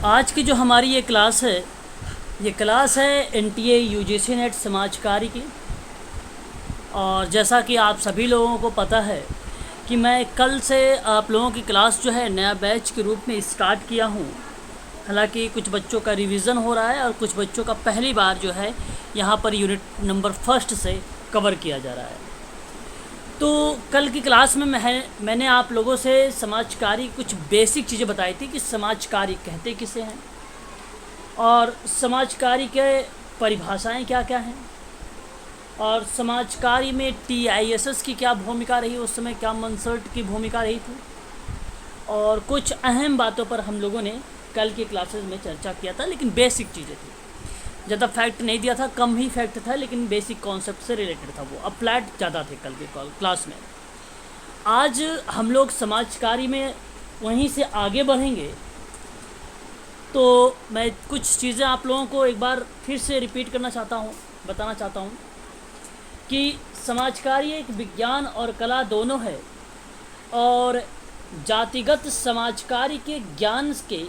आज की जो हमारी ये क्लास है, ये क्लास है NTA UGC नेट समाज कार्य की। और जैसा कि आप सभी लोगों को पता है कि मैं कल से आप लोगों की क्लास जो है नया बैच के रूप में स्टार्ट किया हूँ। हालांकि कुछ बच्चों का रिवीज़न हो रहा है और कुछ बच्चों का पहली बार जो है यहाँ पर यूनिट नंबर फर्स्ट से कवर किया जा रहा है। तो कल की क्लास में मैंने आप लोगों से समाज कार्य कुछ बेसिक चीज़ें बताई थी कि समाज कार्य कहते किसे हैं और समाज कार्य के परिभाषाएं क्या क्या हैं और समाज कार्य में TISS की क्या भूमिका रही, उस समय क्या मंसर्ट की भूमिका रही थी और कुछ अहम बातों पर हम लोगों ने कल के क्लासेस में चर्चा किया था। लेकिन बेसिक चीज़ें थी, ज़्यादा फैक्ट नहीं दिया था, कम ही फैक्ट था, लेकिन बेसिक कॉन्सेप्ट से रिलेटेड था, वो अप्लाइड ज़्यादा थे कल के क्लास में। आज हम लोग समाज कार्य में वहीं से आगे बढ़ेंगे। तो मैं कुछ चीज़ें आप लोगों को एक बार फिर से रिपीट करना चाहता हूँ, बताना चाहता हूँ कि समाज कार्य एक विज्ञान और कला दोनों है और जातिगत समाज कार्य के ज्ञान के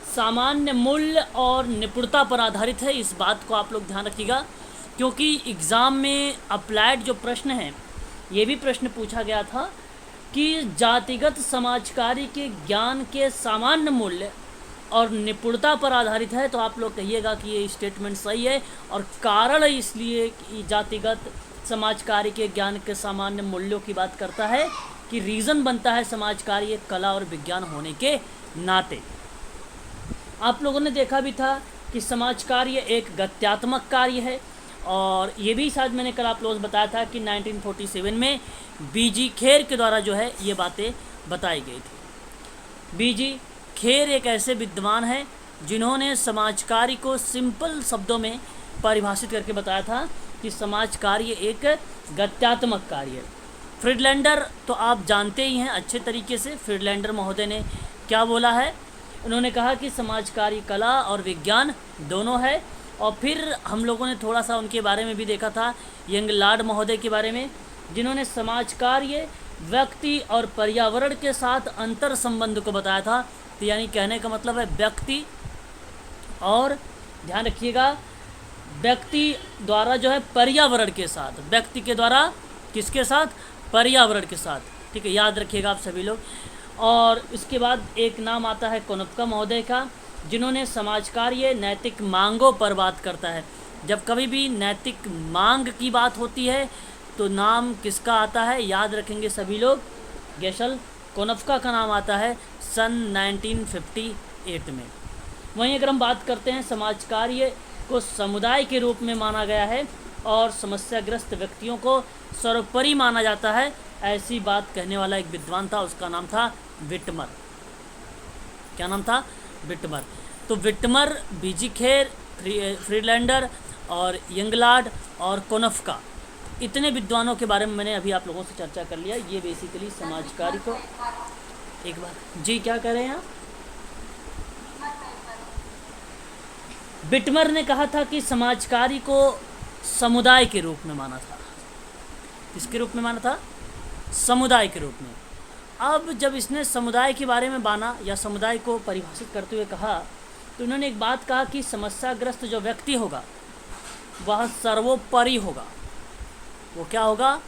सामान्य मूल्य और निपुणता पर आधारित है। इस बात को आप लोग ध्यान रखिएगा, क्योंकि एग्ज़ाम में अप्लाइड जो प्रश्न हैं, ये भी प्रश्न पूछा गया था कि जातिगत समाज कार्य के ज्ञान के सामान्य मूल्य और निपुणता पर आधारित है। तो आप लोग कहिएगा कि ये स्टेटमेंट सही है और कारण इसलिए कि जातिगत समाज कार्य के ज्ञान के सामान्य मूल्यों की बात करता है कि रीज़न बनता है समाज कार्य कला और विज्ञान होने के नाते। आप लोगों ने देखा भी था कि समाज कार्य एक गत्यात्मक कार्य है और ये भी शायद मैंने कल आप लोगों से बताया था कि 1947 में BG खेर के द्वारा जो है ये बातें बताई गई थी। BG खेर एक ऐसे विद्वान हैं जिन्होंने समाज कार्य को सिंपल शब्दों में परिभाषित करके बताया था कि समाज कार्य एक गत्यात्मक कार्य है। फ्रीडलैंडर तो आप जानते ही हैं अच्छे तरीके से। फ्रीडलैंडर महोदय ने क्या बोला है, उन्होंने कहा कि समाज कार्य कला और विज्ञान दोनों है। और फिर हम लोगों ने थोड़ा सा उनके बारे में भी देखा था, यंगलार्ड महोदय के बारे में, जिन्होंने समाज कार्य व्यक्ति और पर्यावरण के साथ अंतर संबंध को बताया था। तो यानी कहने का मतलब है व्यक्ति और, ध्यान रखिएगा, व्यक्ति द्वारा जो है पर्यावरण के साथ, व्यक्ति के द्वारा किसके साथ, पर्यावरण के साथ। ठीक है, याद रखिएगा आप सभी लोग। और इसके बाद एक नाम आता है कोनप्का महोदय का, जिन्होंने समाज कार्य नैतिक मांगों पर बात करता है। जब कभी भी नैतिक मांग की बात होती है तो नाम किसका आता है, याद रखेंगे सभी लोग, गेशल कोनप्का का नाम आता है सन 1958 में। वहीं अगर हम बात करते हैं, समाज कार्य को समुदाय के रूप में माना गया है और समस्याग्रस्त व्यक्तियों को सर्वोपरि माना जाता है, ऐसी बात कहने वाला एक विद्वान था, उसका नाम था विटमर। क्या नाम था, विटमर। तो विटमर, BG खेर, फ्रीडलैंडर और यंगलार्ड और कोनफ्का, इतने विद्वानों के बारे में मैंने अभी आप लोगों से चर्चा कर लिया। ये बेसिकली समाज कार्य को, एक बार जी क्या कह रहे हैं आप? विटमर ने कहा था कि समाज कार्य को समुदाय के रूप में माना था। किसके रूप में माना था? समुदाय के रूप में। अब जब इसने समुदाय के बारे में माना या समुदाय को परिभाषित करते हुए कहा, तो उन्होंने एक बात कहा कि समस्याग्रस्त जो व्यक्ति होगा वह सर्वोपरि होगा। वो क्या होगा?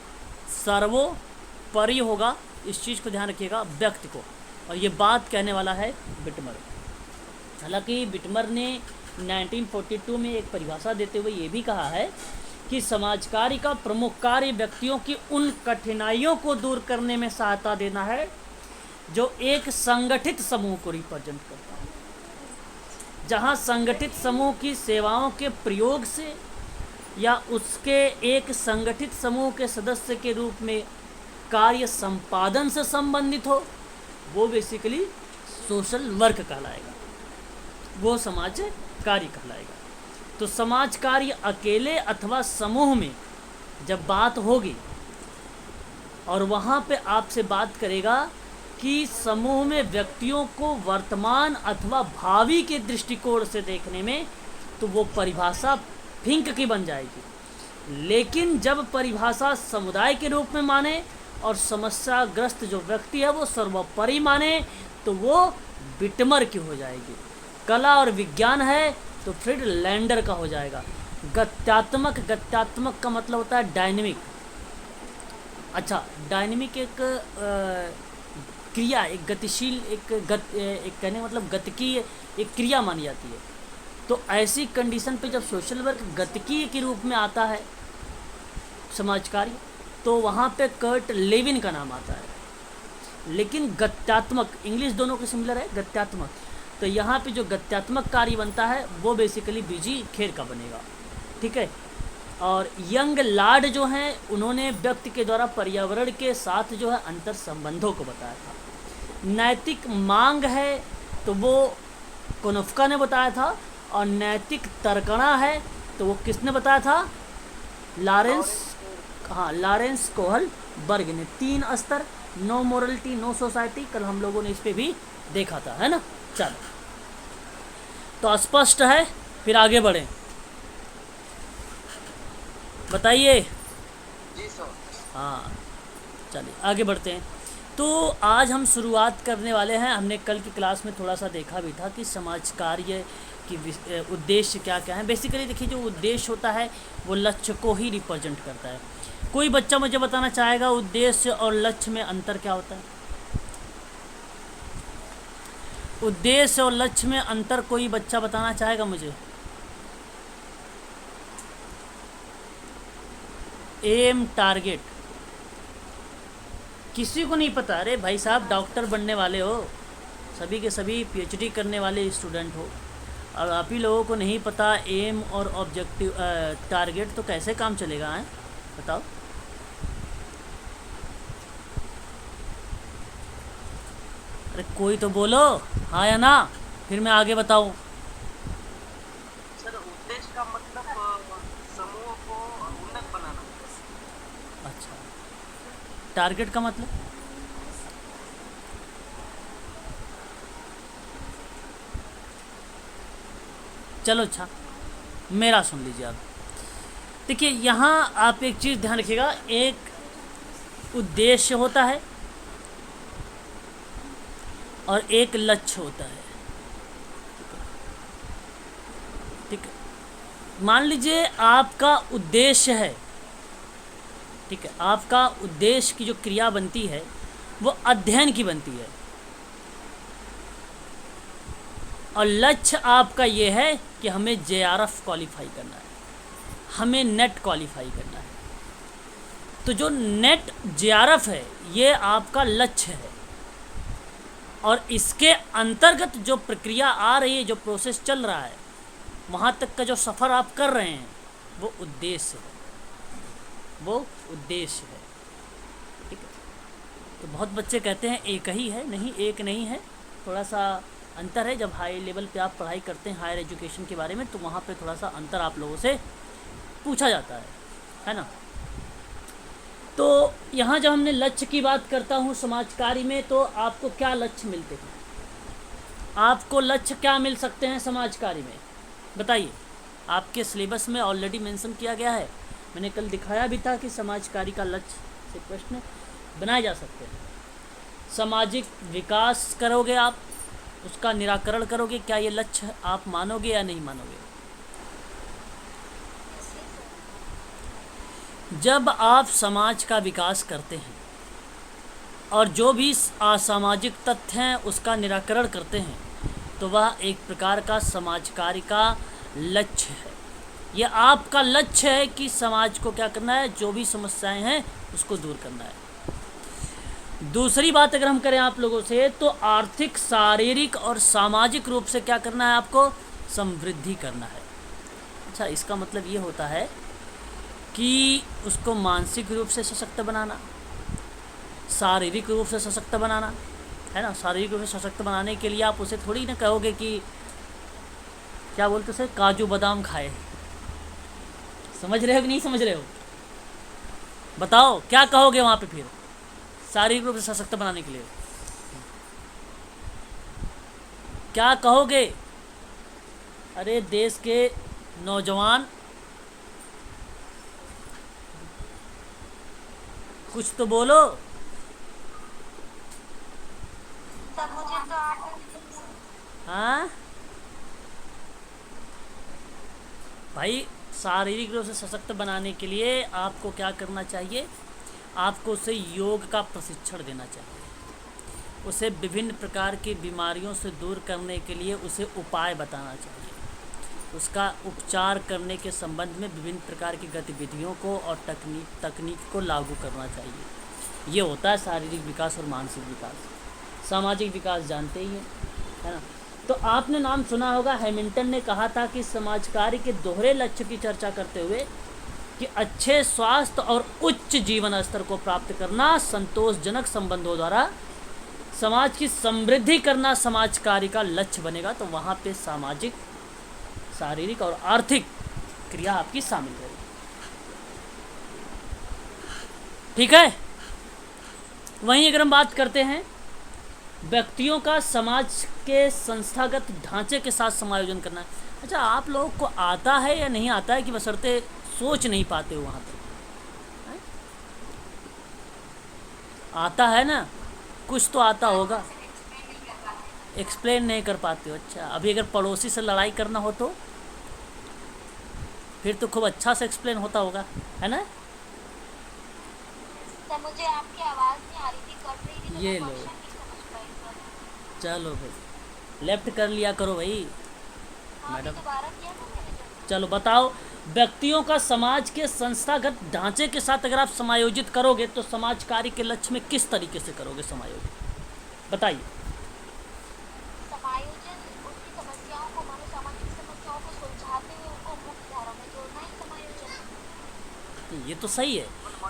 सर्वोपरि होगा। इस चीज़ को ध्यान रखिएगा, व्यक्ति को। और ये बात कहने वाला है विटमर। हालांकि विटमर ने 1942 में एक परिभाषा देते हुए ये भी कहा है कि समाज कार्य का प्रमुख कार्य व्यक्तियों की उन कठिनाइयों को दूर करने में सहायता देना है जो एक संगठित समूह को रिप्रेजेंट करता है। जहां संगठित समूह की सेवाओं के प्रयोग से या उसके एक संगठित समूह के सदस्य के रूप में कार्य संपादन से संबंधित हो, वो बेसिकली सोशल वर्क कहलाएगा, वो समाज कार्य कहलाएगा। तो समाज कार्य अकेले अथवा समूह में जब बात होगी और वहाँ पे आपसे बात करेगा कि समूह में व्यक्तियों को वर्तमान अथवा भावी के दृष्टिकोण से देखने में, तो वो परिभाषा फिंक की बन जाएगी। लेकिन जब परिभाषा समुदाय के रूप में माने और समस्याग्रस्त जो व्यक्ति है वो सर्वोपरि माने, तो वो विटमर की हो जाएगी। कला और विज्ञान है तो फिर लैंडर का हो जाएगा। गत्यात्मक, गत्यात्मक का मतलब होता है डायनेमिक। अच्छा, डायनेमिक एक क्रिया, एक गतिशील, एक कहने का मतलब गतिकीय एक क्रिया मानी जाती है। तो ऐसी कंडीशन पे जब सोशल वर्क गतिकीय के रूप में आता है समाज कार्य, तो वहाँ पे कर्ट लेविन का नाम आता है। लेकिन गत्यात्मक, इंग्लिश दोनों के सिमिलर है, गत्यात्मक, तो यहाँ पे जो गत्यात्मक कार्य बनता है वो बेसिकली बीजी खेर का बनेगा, ठीक है। और यंग लाड जो हैं उन्होंने व्यक्ति के द्वारा पर्यावरण के साथ जो है अंतर संबंधों को बताया था। नैतिक मांग है तो वो कोनोफ्का ने बताया था, और नैतिक तर्कणा है तो वो किसने बताया था? लॉरेंस कोहल बर्ग ने। 3 स्तर, नो मोरलिटी नो सोसाइटी, कल हम लोगों ने इस पे भी देखा था, है ना। चलो, तो स्पष्ट है, फिर आगे बढ़ें, बताइए। जी सर। हाँ, चलिए आगे बढ़ते हैं। तो आज हम शुरुआत करने वाले हैं। हमने कल की क्लास में थोड़ा सा देखा भी था कि समाज कार्य की उद्देश्य क्या क्या है। बेसिकली देखिए, जो उद्देश्य होता है वो लक्ष्य को ही रिप्रेजेंट करता है। कोई बच्चा मुझे बताना चाहेगा उद्देश्य और लक्ष्य में अंतर क्या होता है? उद्देश्य और लक्ष्य में अंतर कोई बच्चा बताना चाहेगा मुझे? एम, टारगेट, किसी को नहीं पता? अरे भाई साहब, डॉक्टर बनने वाले हो, सभी के सभी पीएचडी करने वाले स्टूडेंट हो, और आप ही लोगों को नहीं पता एम और ऑब्जेक्टिव, टारगेट, तो कैसे काम चलेगा? है, बताओ। अरे कोई तो बोलो, हाँ या ना, फिर मैं आगे बताऊँ। सर, उद्देश्य का मतलब समूह को उन्नत बनाना। अच्छा, टारगेट का मतलब? चलो अच्छा, मेरा सुन लीजिए आप। देखिए, यहाँ आप एक चीज़ ध्यान रखिएगा, एक उद्देश्य होता है और एक लक्ष्य होता है, ठीक है। मान लीजिए आपका उद्देश्य है, ठीक है, आपका उद्देश्य की जो क्रिया बनती है वो अध्ययन की बनती है, और लक्ष्य आपका ये है कि हमें जेआरएफ क्वालिफाई करना है, हमें नेट क्वालिफाई करना है। तो जो नेट जेआरएफ है ये आपका लक्ष्य है, और इसके अंतर्गत जो प्रक्रिया आ रही है, जो प्रोसेस चल रहा है, वहाँ तक का जो सफ़र आप कर रहे हैं वो उद्देश्य है, वो उद्देश्य है, ठीक है। तो बहुत बच्चे कहते हैं एक ही है, नहीं, एक नहीं है, थोड़ा सा अंतर है। जब हाई लेवल पे आप पढ़ाई करते हैं हायर एजुकेशन के बारे में, तो वहाँ पे थोड़ा सा अंतर आप लोगों से पूछा जाता है ना। तो यहाँ जब हमने लक्ष्य की बात करता हूँ समाज कार्य में, तो आपको क्या लक्ष्य मिलते हैं? आपको लक्ष्य क्या मिल सकते हैं समाज कार्य में, बताइए। आपके सिलेबस में ऑलरेडी मेंशन किया गया है, मैंने कल दिखाया भी था कि समाज कार्य का लक्ष्य से प्रश्न बनाए जा सकते हैं। सामाजिक विकास करोगे आप, उसका निराकरण करोगे, क्या ये लक्ष्य आप मानोगे या नहीं मानोगे? जब आप समाज का विकास करते हैं और जो भी असामाजिक तथ्य हैं उसका निराकरण करते हैं, तो वह एक प्रकार का समाज कार्य का लक्ष्य है। यह आपका लक्ष्य है कि समाज को क्या करना है, जो भी समस्याएं हैं उसको दूर करना है। दूसरी बात अगर हम करें आप लोगों से, तो आर्थिक, शारीरिक और सामाजिक रूप से क्या करना है आपको? समृद्धि करना है। अच्छा, इसका मतलब ये होता है कि उसको मानसिक रूप से सशक्त बनाना, शारीरिक रूप से सशक्त बनाना, है ना। शारीरिक रूप से सशक्त बनाने के लिए आप उसे थोड़ी ना कहोगे कि क्या बोलते से काजू बादाम खाए। समझ रहे हो कि नहीं समझ रहे हो? बताओ क्या कहोगे वहाँ पे फिर शारीरिक रूप से सशक्त बनाने के लिए? क्या कहोगे? अरे देश के नौजवान कुछ तो बोलो। सर मुझे तो हाँ, भाई शारीरिक रूप से सशक्त बनाने के लिए आपको क्या करना चाहिए, आपको उसे योग का प्रशिक्षण देना चाहिए, उसे विभिन्न प्रकार की बीमारियों से दूर करने के लिए उसे उपाय बताना चाहिए, उसका उपचार करने के संबंध में विभिन्न प्रकार की गतिविधियों को और तकनीक को लागू करना चाहिए। ये होता है शारीरिक विकास और मानसिक विकास। सामाजिक विकास जानते ही हैं, है ना। तो आपने नाम सुना होगा, हैमिल्टन ने कहा था कि समाज कार्य के दोहरे लक्ष्य की चर्चा करते हुए कि अच्छे स्वास्थ्य और उच्च जीवन स्तर को प्राप्त करना, संतोषजनक संबंधों द्वारा समाज की समृद्धि करना समाज कार्य का लक्ष्य बनेगा। तो वहाँ पे सामाजिक, शारीरिक और आर्थिक क्रिया आपकी शामिल रहेगी। ठीक है। वहीं अगर हम बात करते हैं व्यक्तियों का समाज के संस्थागत ढांचे के साथ समायोजन करना। अच्छा, आप लोगों को आता है या नहीं आता है कि बशर्ते सोच नहीं पाते हो वहाँ पे? आता है ना, कुछ तो आता होगा, एक्सप्लेन नहीं कर पाते हो। अच्छा, अभी अगर पड़ोसी से लड़ाई करना हो तो फिर तो खूब अच्छा से एक्सप्लेन होता होगा, है ना। सर मुझे आपकी आवाज़ नहीं आ रही थी, कट रही थी, तो ये मैं लो, क्वेश्चन नहीं समझ पाई सर। चलो भाई लेफ्ट कर लिया करो भाई हाँ अभी मैडम। दोबारा किया था मैंने जब। चलो बताओ, व्यक्तियों का समाज के संस्थागत ढांचे के साथ अगर आप समायोजित करोगे तो समाज कार्य के लक्ष्य में किस तरीके से करोगे समायोजित, बताइए। समायोजन उनकी समस्याओं को, मनोसामाजिक समस्याओं को सुलझाते हुए उनको मुख्य धारा में जोड़ना ही समायोजन है। ये तो सही है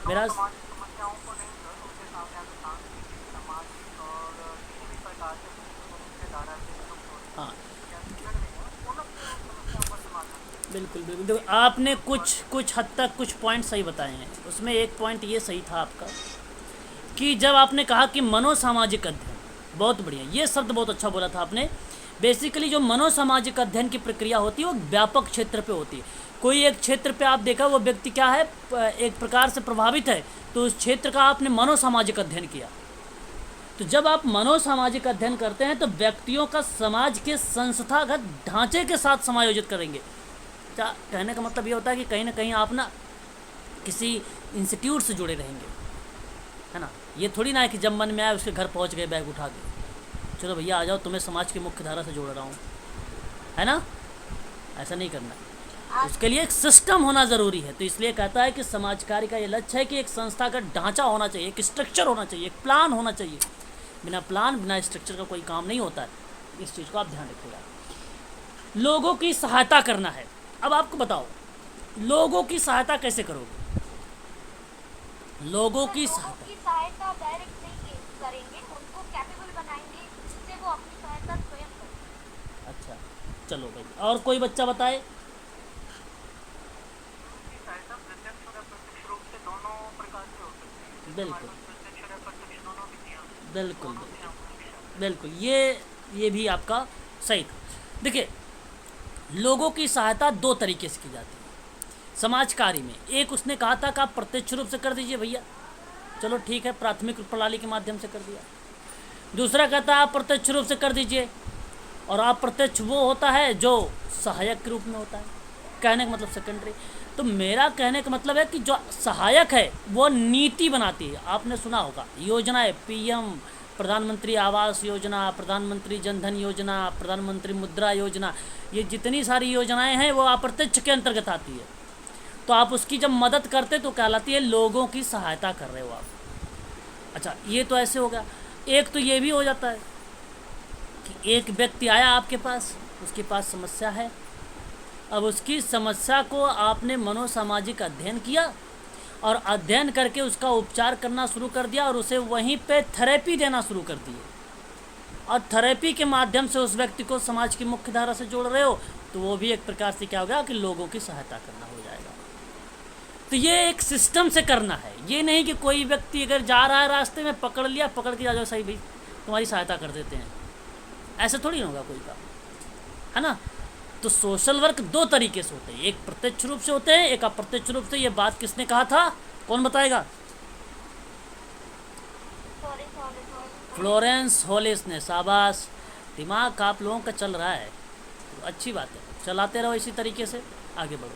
मेरा। मनोसामाजिक समस्याओं को नहीं सर, उनके सामने अगर सांस्कृतिक, सामाजिक और किसी भी प्रकार के मुख्य धारा से जो लोग हाँ या लड़ रहे हैं उन समस्याओं का समाधान। बिल्कुल बिल्कुल, देखो आपने कुछ हद तक कुछ पॉइंट सही बताए हैं। उसमें एक पॉइंट ये सही था आपका कि जब आपने कहा कि मनोसामाजिक अध्ययन, बहुत बढ़िया, ये शब्द बहुत अच्छा बोला था आपने। बेसिकली जो मनोसामाजिक अध्ययन की प्रक्रिया होती है वो व्यापक क्षेत्र पे होती है। कोई एक क्षेत्र पे आप देखा वो व्यक्ति क्या है, एक प्रकार से प्रभावित है, तो उस क्षेत्र का आपने मनोसामाजिक अध्ययन किया। तो जब आप मनोसामाजिक अध्ययन करते हैं तो व्यक्तियों का समाज के संस्थागत ढांचे के साथ समायोजित करेंगे। कहने का मतलब ये होता है कि कहीं ना कहीं आप ना किसी इंस्टीट्यूट से जुड़े रहेंगे, है ना। ये थोड़ी ना है कि जब मन में आए उसके घर पहुंच गए बैग उठा के, चलो भैया आ जाओ तुम्हें समाज की मुख्य धारा से जोड़ रहा हूँ, है ना। ऐसा नहीं करना है, उसके लिए एक सिस्टम होना ज़रूरी है। तो इसलिए कहता है कि समाज कार्य का ये लक्ष्य है कि एक संस्था का ढांचा होना चाहिए, एक स्ट्रक्चर होना चाहिए, एक प्लान होना चाहिए। बिना प्लान, बिना स्ट्रक्चर का कोई काम नहीं होता है। इस चीज़ को आप ध्यान रखिएगा। लोगों की सहायता करना है। अब आपको बताओ लोगों की सहायता कैसे करोगे? लोगों की सहायता डायरेक्ट नहीं करेंगे, उनको कैपेबल बनाएंगे जिससे वो अपनी सहायता स्वयं करें। अच्छा चलो भाई, और कोई बच्चा बताए। उनकी सहायता प्रत्यक्ष और अप्रत्यक्ष रूप से दोनों प्रकार से हो सकती है। बिल्कुल प्रत्यक्ष और अप्रत्यक्ष दोनों विधियाँ, बिल्कुल दोनों से बिल्कुल हम बिल्कुल, ये भी आपका सही था। देखिए लोगों की सहायता दो तरीके से की जाती है समाज कार्य में। एक उसने कहा था कि आप प्रत्यक्ष रूप से कर दीजिए भैया, चलो ठीक है, प्राथमिक प्रणाली के माध्यम से कर दिया। दूसरा कहता है आप प्रत्यक्ष रूप से कर दीजिए, और आप प्रत्यक्ष वो होता है जो सहायक के रूप में होता है। कहने का मतलब सेकेंडरी। तो मेरा कहने का मतलब है कि जो सहायक है वो नीति बनाती है। आपने सुना होगा योजनाएं, पीएम, प्रधानमंत्री आवास योजना, प्रधानमंत्री जनधन योजना, प्रधानमंत्री मुद्रा योजना, ये जितनी सारी योजनाएं हैं वो अप्रत्यक्ष के अंतर्गत आती है। तो आप उसकी जब मदद करते तो कहलाती है लोगों की सहायता कर रहे हो आप। अच्छा ये तो ऐसे हो गया। एक तो ये भी हो जाता है कि एक व्यक्ति आया आपके पास, उसके पास समस्या है, अब उसकी समस्या को आपने मनोसामाजिक अध्ययन किया और अध्ययन करके उसका उपचार करना शुरू कर दिया और उसे वहीं पे थेरेपी देना शुरू कर दिए, और थेरेपी के माध्यम से उस व्यक्ति को समाज की मुख्य धारा से जोड़ रहे हो, तो वो भी एक प्रकार से क्या हो गया कि लोगों की सहायता करना हो जाएगा। तो ये एक सिस्टम से करना है, ये नहीं कि कोई व्यक्ति अगर जा रहा है रास्ते में पकड़ लिया, पकड़ के जा जाओ सही भाई तुम्हारी सहायता कर देते हैं, ऐसे थोड़ी होगा कोई का, है ना। तो सोशल वर्क दो तरीके से होते हैं, एक प्रत्यक्ष रूप से होते हैं, एक अप्रत्यक्ष रूप से। ये बात किसने कहा था, कौन बताएगा? फ्लोरेंस होलिस ने। शाबाश, दिमाग आप लोगों का चल रहा है, तो अच्छी बात है, चलाते रहो इसी तरीके से। आगे बढ़ो।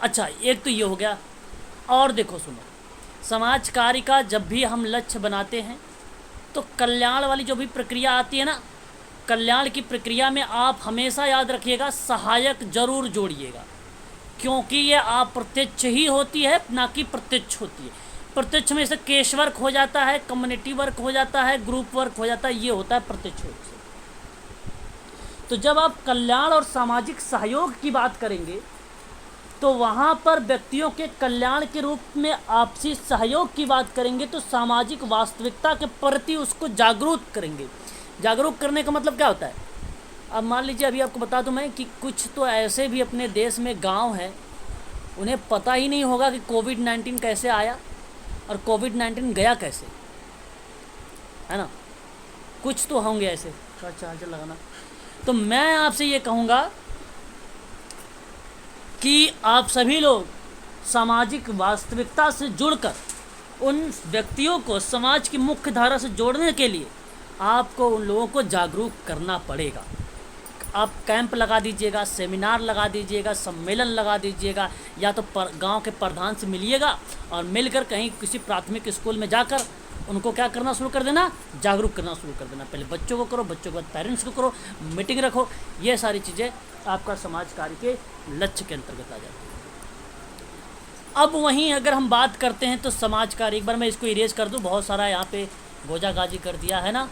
अच्छा, एक तो ये हो गया। और देखो सुनो, समाज कार्य का जब भी हम लक्ष्य बनाते हैं तो कल्याण वाली जो भी प्रक्रिया आती है ना, कल्याण की प्रक्रिया में आप हमेशा याद रखिएगा सहायक जरूर जोड़िएगा, क्योंकि ये अप्रत्यक्ष ही होती है ना कि प्रत्यक्ष होती है। प्रत्यक्ष में से केस वर्क हो जाता है, कम्युनिटी वर्क हो जाता है, ग्रुप वर्क हो जाता है, ये होता है प्रत्यक्ष रूप से। तो जब आप कल्याण और सामाजिक सहयोग की बात करेंगे तो वहाँ पर व्यक्तियों के कल्याण के रूप में आपसी सहयोग की बात करेंगे, तो सामाजिक वास्तविकता के प्रति उसको जागरूक करेंगे। जागरूक करने का मतलब क्या होता है? अब मान लीजिए, अभी आपको बता दूं मैं कि कुछ तो ऐसे भी अपने देश में गांव हैं, उन्हें पता ही नहीं होगा कि कोविड-19 कैसे आया और कोविड-19 गया कैसे, है ना। कुछ तो होंगे ऐसे। थोड़ा चार्जर लगाना। तो मैं आपसे ये कहूँगा कि आप सभी लोग सामाजिक वास्तविकता से जुड़कर उन व्यक्तियों को समाज की मुख्य धारा से जोड़ने के लिए आपको उन लोगों को जागरूक करना पड़ेगा। आप कैंप लगा दीजिएगा, सेमिनार लगा दीजिएगा, सम्मेलन लगा दीजिएगा, या तो गांव के प्रधान से मिलिएगा और मिलकर कहीं किसी प्राथमिक स्कूल में जाकर उनको क्या करना शुरू कर देना, जागरूक करना शुरू कर देना। पहले बच्चों को करो, बच्चों के बाद पेरेंट्स को करो, मीटिंग रखो। ये सारी चीज़ें आपका समाज कार्य के लक्ष्य के अंतर्गत आ जाती है। अब वहीं अगर हम बात करते हैं तो समाज कार्य, एक बार मैं इसको इरेज कर दूं, बहुत सारा यहाँ पे गोजागाजी कर दिया है ना।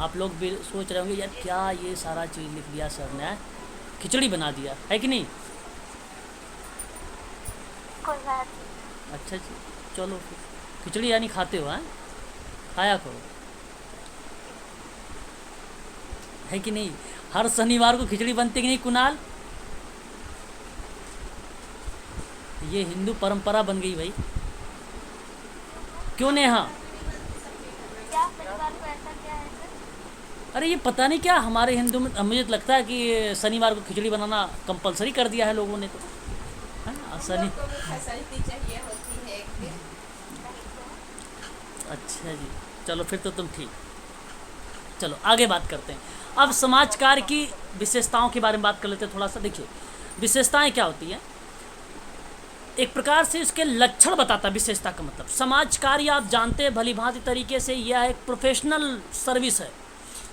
आप लोग भी सोच रहे होंगे यार क्या ये सारा चीज़ लिख दिया सर ने, खिचड़ी बना दिया है कि नहीं। कोई बात नहीं। अच्छा जी, चलो फिर खिचड़ी यानी खाते हो, हैं खाया करो, है कि नहीं। हर शनिवार को खिचड़ी बनती कि नहीं कुणाल? ये हिंदू परंपरा बन गई भाई, क्यों नेहा? क्या शनिवार को ऐसा क्या है सर? अरे ये पता नहीं क्या हमारे हिंदू में, मुझे तो लगता है कि शनिवार को खिचड़ी बनाना कंपलसरी कर दिया है लोगों ने, तो शनि। चाहिए होती है एक दिन। अच्छा जी, चलो फिर तो तुम ठीक। चलो आगे बात करते हैं। अब समाज कार्य की विशेषताओं के बारे में बात कर लेते हैं थोड़ा सा। देखिए विशेषताएं क्या होती हैं, एक प्रकार से इसके लक्षण बताता है। विशेषता का मतलब, समाज कार्य आप जानते हैं भली भांति तरीके से, यह एक प्रोफेशनल सर्विस है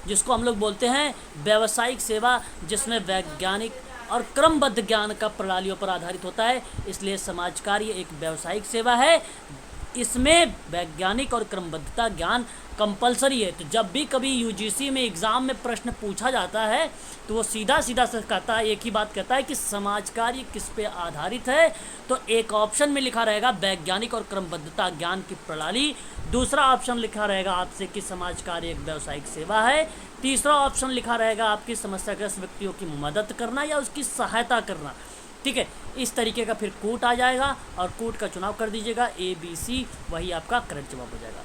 जिसको हम लोग बोलते हैं व्यावसायिक सेवा, जिसमें वैज्ञानिक और क्रमबद्ध ज्ञान का प्रणालियों पर आधारित होता है। इसलिए समाज कार्य एक व्यावसायिक सेवा है, इसमें वैज्ञानिक और क्रमबद्धता ज्ञान कंपलसरी है। तो जब भी कभी यूजीसी में एग्ज़ाम में प्रश्न पूछा जाता है तो वो सीधा सीधा से कहता है, एक ही बात कहता है कि समाज कार्य किस पे आधारित है। तो एक ऑप्शन में लिखा रहेगा वैज्ञानिक और क्रमबद्धता ज्ञान की प्रणाली, दूसरा ऑप्शन लिखा रहेगा आपसे कि समाज कार्य एक व्यावसायिक सेवा है, तीसरा ऑप्शन लिखा रहेगा आपकी समस्याग्रस्त व्यक्तियों की मदद करना या उसकी सहायता करना। ठीक है, इस तरीके का फिर कूट आ जाएगा और कूट का चुनाव कर दीजिएगा, ABC, वही आपका करेक्ट जवाब हो जाएगा।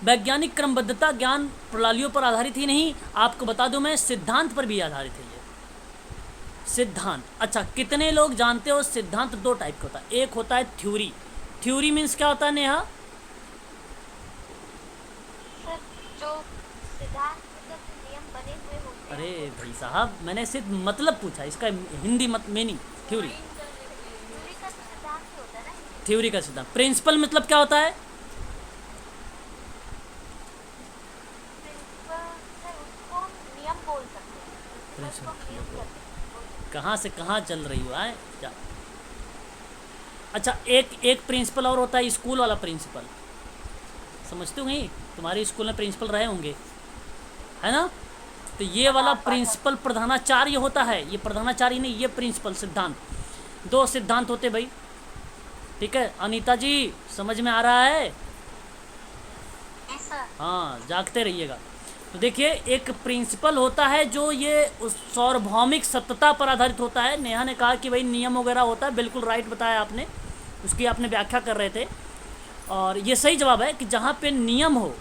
वैज्ञानिक क्रमबद्धता ज्ञान प्रणालियों पर आधारित ही नहीं, आपको बता दूं मैं, सिद्धांत पर भी आधारित है ये सिद्धांत। अच्छा, कितने लोग जानते हो सिद्धांत दो टाइप का होता है, एक होता है थ्योरी। थ्योरी मीन्स क्या होता है नेहा? सर जो सिद्धांत मतलब नियम बने हुए होते हैं। अरे भाई साहब, मैंने सिर्फ मतलब पूछा, इसका हिंदी मीनिंग थ्योरी। थ्योरी का तो सिद्धांत ही होता है ना। थ्योरी का सिद्धांत। प्रिंसिपल मतलब क्या होता है? प्रिंसिपल सर उसको नियम बोल सकते हैं। प्रिंसिपल को नियम कहते हैं। कहाँ से कहाँ चल रही हो आए क्या? अच्छा, एक प्रिंसिपल और होता है स्कूल वाला प्रिंसिपल, समझते हो नहीं? तुम्हारे स्कूल में प्रिंसिपल रहे होंगे, है ना। तो ये वाला प्रिंसिपल प्रधानाचार्य होता है, ये प्रधानाचार्य नहीं, ये प्रिंसिपल सिद्धांत। दो सिद्धांत होते भाई, ठीक है। अनीता जी समझ में आ रहा है? Yes sir. हाँ, जागते रहिएगा। तो देखिए, एक प्रिंसिपल होता है जो ये उस सार्वभौमिक सत्यता पर आधारित होता है। नेहा ने कहा कि भाई नियम वगैरह होता है, बिल्कुल राइट बताया आपने, उसकी आपने व्याख्या कर रहे थे और ये सही जवाब है कि जहाँ पे नियम हो,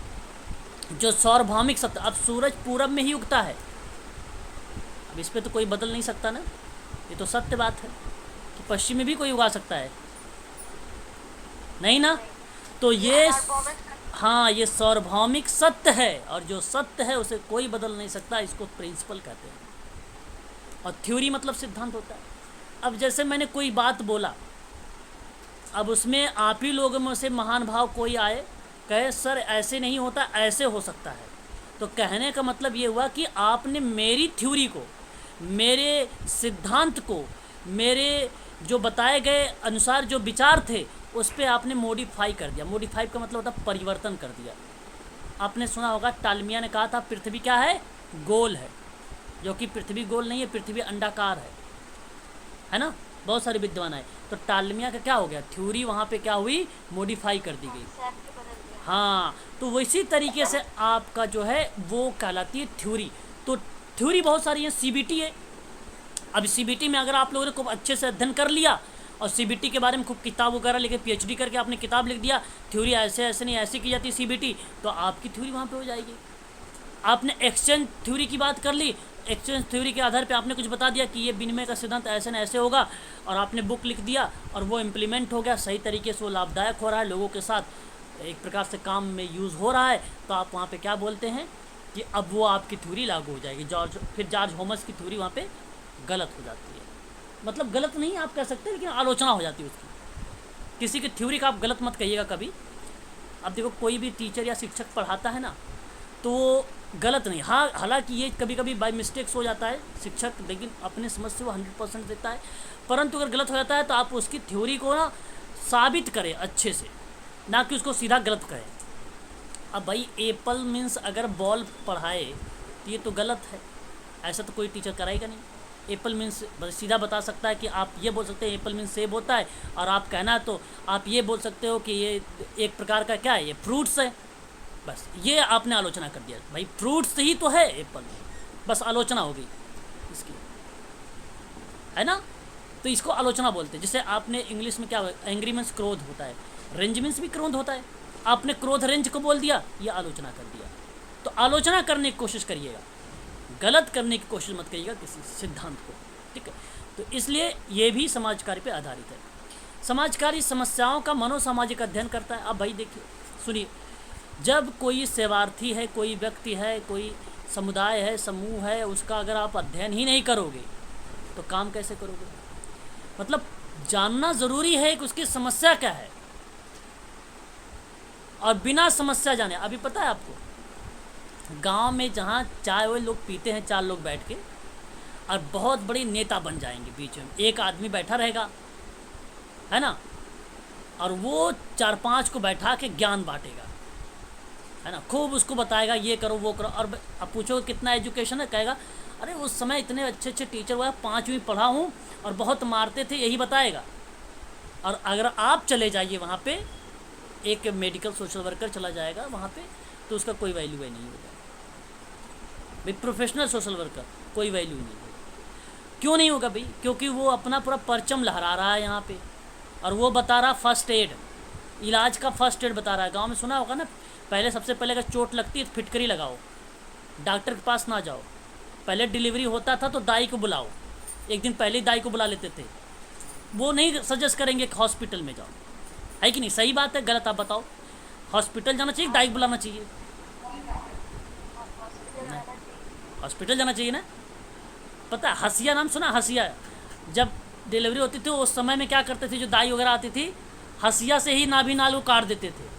जो सार्वभौमिक सत्य। अब सूरज पूरब में ही उगता है, अब इस पे तो कोई बदल नहीं सकता ना, ये तो सत्य बात है कि पश्चिम में भी कोई उगा सकता है, नहीं ना। तो ये हाँ, ये सार्वभौमिक सत्य है और जो सत्य है उसे कोई बदल नहीं सकता, इसको प्रिंसिपल कहते हैं। और थ्योरी मतलब सिद्धांत होता है। अब जैसे मैंने कोई बात बोला, अब उसमें आप ही लोगों में से महान भाव कोई आए कहे सर ऐसे नहीं होता, ऐसे हो सकता है, तो कहने का मतलब ये हुआ कि आपने मेरी थ्योरी को, मेरे सिद्धांत को, मेरे जो बताए गए अनुसार जो विचार थे उस पर आपने मॉडिफाई कर दिया। मॉडिफाई का मतलब होता है परिवर्तन कर दिया। आपने सुना होगा टालमिया ने कहा था पृथ्वी क्या है, गोल है, जो कि पृथ्वी गोल नहीं है, पृथ्वी अंडाकार है ना। बहुत सारे विद्वान आए, तो टालमिया का क्या हो गया, थ्योरी वहाँ पे क्या हुई, मॉडिफाई कर दी गई। कॉन्सेप्ट बदल गया। हाँ, तो वैसी तरीके से आपका जो है वो कहलाती है थ्योरी। तो थ्योरी बहुत सारी है, सीबीटी है। अब सीबीटी में अगर आप लोगों ने खूब अच्छे से अध्ययन कर लिया और सीबीटी के बारे में खूब किताब वगैरह लेके पीएचडी करके आपने किताब लिख दिया, थ्योरी ऐसे ऐसे नहीं ऐसे की जाती है सीबीटी, तो आपकी थ्योरी वहाँ पे हो जाएगी। आपने एक्सचेंज थ्योरी की बात कर ली, एक्सचेंज थ्योरी के आधार पे आपने कुछ बता दिया कि ये विनिमय का सिद्धांत ऐसे न ऐसे होगा, और आपने बुक लिख दिया और वो इम्प्लीमेंट हो गया सही तरीके से, वो लाभदायक हो रहा है, लोगों के साथ एक प्रकार से काम में यूज़ हो रहा है, तो आप वहाँ पे क्या बोलते हैं कि अब वो आपकी थ्योरी लागू हो जाएगी। फिर जॉर्ज थॉमस की थ्योरी वहाँ पे गलत हो जाती है। मतलब गलत नहीं आप कह सकते, लेकिन आलोचना हो जाती है उसकी। किसी की थ्योरी का आप गलत मत कहिएगा कभी। अब देखो कोई भी टीचर या शिक्षक पढ़ाता है ना, तो गलत नहीं, हाँ हालांकि ये कभी कभी बाय मिस्टेक्स हो जाता है शिक्षक, लेकिन अपने समझ से वो 100% देता है। परंतु अगर गलत हो जाता है तो आप उसकी थ्योरी को ना साबित करें अच्छे से, ना कि उसको सीधा गलत करें। अब भाई एप्पल मीन्स अगर बॉल पढ़ाए तो ये तो गलत है, ऐसा तो कोई टीचर कराएगा नहीं। एप्पल मीन्स सीधा बता सकता है कि आप ये बोल सकते हैं एप्पल मीन्स सेब होता है, और आप कहना तो आप ये बोल सकते हो कि ये एक प्रकार का क्या है, ये फ्रूट्स है। बस ये आपने आलोचना कर दिया, भाई फ्रूट्स ही तो है एप्पल, बस आलोचना हो गई इसकी, है ना। तो इसको आलोचना बोलते हैं। जैसे आपने इंग्लिश में क्या, एंग्री मीन्स क्रोध होता है, रेंज मीन्स भी क्रोध होता है, आपने क्रोध रेंज को बोल दिया, ये आलोचना कर दिया। तो आलोचना करने की कोशिश करिएगा, गलत करने की कोशिश मत करिएगा किसी सिद्धांत को, ठीक है। तो इसलिए ये भी समाजकार्य पे आधारित है। समाजकारी समस्याओं का मनोसामाजिक अध्ययन करता है। अब भाई देखिए सुनिए, जब कोई सेवार्थी है, कोई व्यक्ति है, कोई समुदाय है, समूह है, उसका अगर आप अध्ययन ही नहीं करोगे तो काम कैसे करोगे। मतलब जानना ज़रूरी है कि उसकी समस्या क्या है, और बिना समस्या जाने, अभी पता है आपको गांव में जहाँ चाय वो लोग पीते हैं 4 लोग बैठ के, और बहुत बड़े नेता बन जाएंगे, बीच में एक आदमी बैठा रहेगा, है ना, और वो 4-5 को बैठा के ज्ञान बांटेगा, है ना, खूब उसको बताएगा ये करो वो करो। और अब पूछो कितना एजुकेशन है, कहेगा अरे उस समय इतने अच्छे अच्छे टीचर हुआ, 5वीं पढ़ा हूँ और बहुत मारते थे, यही बताएगा। और अगर आप चले जाइए वहाँ पे, एक मेडिकल सोशल वर्कर चला जाएगा वहाँ पे, तो उसका कोई वैल्यू नहीं होगा भाई। प्रोफेशनल सोशल वर्कर कोई वैल्यू नहीं होगा। क्यों नहीं होगा भाई, क्योंकि वो अपना पूरा परचम लहरा रहा है यहाँ पे, और वो बता रहा फर्स्ट एड, इलाज का फर्स्ट एड बता रहा है। गांव में सुना होगा ना, पहले सबसे पहले अगर चोट लगती है तो फिटकरी लगाओ, डॉक्टर के पास ना जाओ। पहले डिलीवरी होता था तो दाई को बुलाओ, एक दिन पहले ही दाई को बुला लेते थे। वो नहीं सजेस्ट करेंगे कि हॉस्पिटल में जाओ, है कि नहीं। सही बात है गलत आप बताओ, हॉस्पिटल जाना चाहिए, दाई को बुलाना चाहिए, हॉस्पिटल जाना चाहिए ना। पता है हसिया नाम सुना, हसिया जब डिलीवरी होती थी उस समय में क्या करते थे, जो दाई वगैरह आती थी हसिया से ही नाभि नाल को काट देते थे।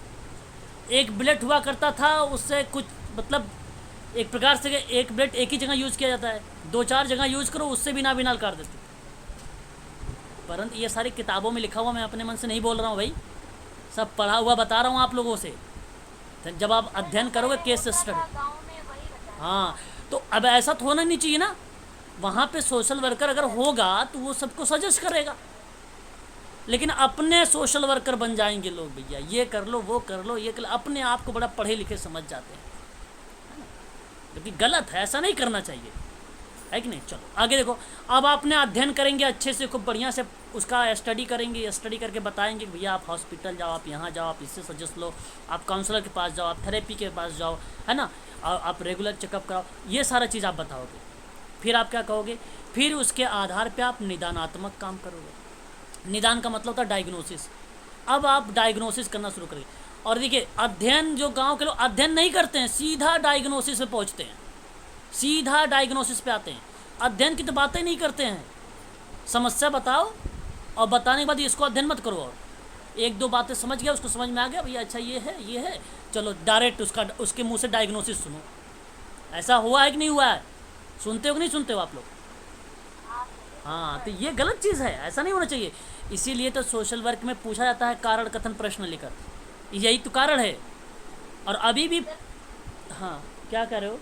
एक ब्लेड हुआ करता था, उससे कुछ मतलब एक प्रकार से एक ब्लेड एक ही जगह यूज़ किया जाता है, 2-4 जगह यूज़ करो, उससे भी नाभि नाल काट देते थे। परंतु ये सारी किताबों में लिखा हुआ, मैं अपने मन से नहीं बोल रहा हूँ भाई, सब पढ़ा हुआ बता रहा हूँ आप लोगों से। जब आप अध्ययन करोगे केस स्टडी, गाँव में वही बताया। हाँ, तो अब ऐसा तो होना नहीं चाहिए ना। वहाँ पे सोशल वर्कर अगर होगा तो वो सबको सजेस्ट करेगा, लेकिन अपने सोशल वर्कर बन जाएंगे लोग, भैया ये कर लो वो कर लो ये कर लो, अपने आप को बड़ा पढ़े लिखे समझ जाते हैं, लेकिन गलत है, ऐसा नहीं करना चाहिए, है कि नहीं। चलो आगे देखो, अब आपने अध्ययन करेंगे अच्छे से, खूब बढ़िया से उसका स्टडी करेंगे, स्टडी करके बताएंगे कि भैया आप हॉस्पिटल जाओ, आप यहाँ जाओ, आप इससे सजेस्ट लो, आप काउंसलर के पास जाओ, आप थेरेपी के पास जाओ, है ना, और आप रेगुलर चेकअप कराओ, ये सारा चीज़ आप बताओगे। फिर आप क्या कहोगे, फिर उसके आधार पर आप निदानात्मक काम करोगे। निदान का मतलब होता है डायग्नोसिस। अब आप डायग्नोसिस करना शुरू करेंगे। और देखिए अध्ययन, जो गांव के लोग अध्ययन नहीं करते हैं, सीधा डायग्नोसिस पे पहुंचते हैं, सीधा डायग्नोसिस पे आते हैं। अध्ययन की तो बातें ही नहीं करते हैं। समस्या बताओ और बताने के बाद इसको अध्ययन मत करो, और एक दो बातें समझ गया, उसको समझ में आ गया भैया अच्छा ये है, चलो डायरेक्ट उसके मुंह से डायग्नोसिस सुनो। ऐसा हुआ है कि नहीं हुआ है? सुनते हो कि नहीं सुनते हो आप लोग? हाँ, तो ये गलत चीज़ है, ऐसा नहीं होना चाहिए। इसीलिए तो सोशल वर्क में पूछा जाता है कारण कथन प्रश्न लेकर, यही तो कारण है। और अभी भी हाँ, क्या कह रहे हो?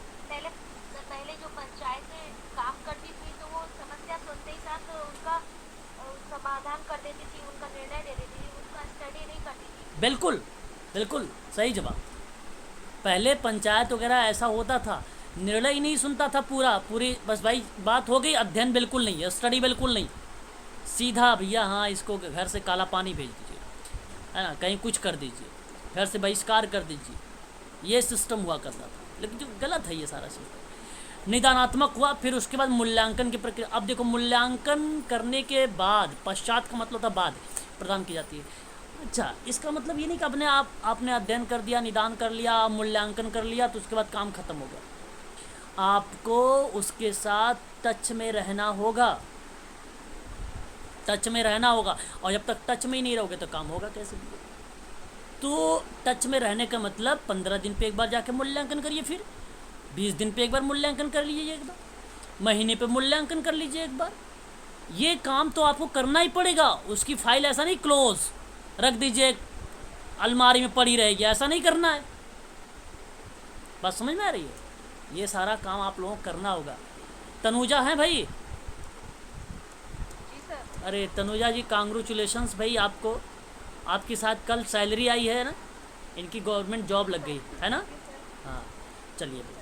पहले जो पंचायतें काम करती थी तो वो समस्या सुनते ही साथ उनका समाधान कर देती थी, उनका निर्णय दे देती थी, उनका स्टडी नहीं करती थी। बिल्कुल बिल्कुल सही जवाब। पहले पंचायत वगैरह ऐसा होता था, निर्णय ही नहीं सुनता था पूरी, बस भाई बात हो गई, अध्ययन बिल्कुल नहीं है, स्टडी बिल्कुल नहीं, सीधा भैया हाँ इसको घर से काला पानी भेज दीजिए, है ना, कहीं कुछ कर दीजिए, घर से बहिष्कार कर दीजिए, ये सिस्टम हुआ करता था। लेकिन जो गलत है ये सारा सिस्टम। निदानात्मक हुआ, फिर उसके बाद मूल्यांकन की प्रक्रिया। अब देखो, मूल्यांकन करने के बाद, पश्चात का मतलब था बाद, प्रदान की जाती है। अच्छा, इसका मतलब ये नहीं कि आपने अध्ययन कर दिया, निदान कर लिया, मूल्यांकन कर लिया तो उसके बाद काम खत्म हो गया। आपको उसके साथ टच में रहना होगा, टच में रहना होगा, और जब तक टच में ही नहीं रहोगे तो काम होगा कैसे? तो टच में रहने का मतलब 15 दिन पे एक बार जाके मूल्यांकन करिए, फिर 20 दिन पे एक बार मूल्यांकन कर लीजिए, एक बार महीने पे मूल्यांकन कर लीजिए एक बार। ये काम तो आपको करना ही पड़ेगा। उसकी फाइल ऐसा नहीं क्लोज रख दीजिए, अलमारी में पड़ी रहेगी, ऐसा नहीं करना है। बात समझ में आ रही है? ये सारा काम आप लोगों को करना होगा। तनुजा है भाई? अरे तनुजा जी, कांग्रेचुलेशंस भाई आपको, आपके साथ कल सैलरी आई है ना, इनकी गवर्नमेंट जॉब लग गई है ना। हाँ चलिए भाई,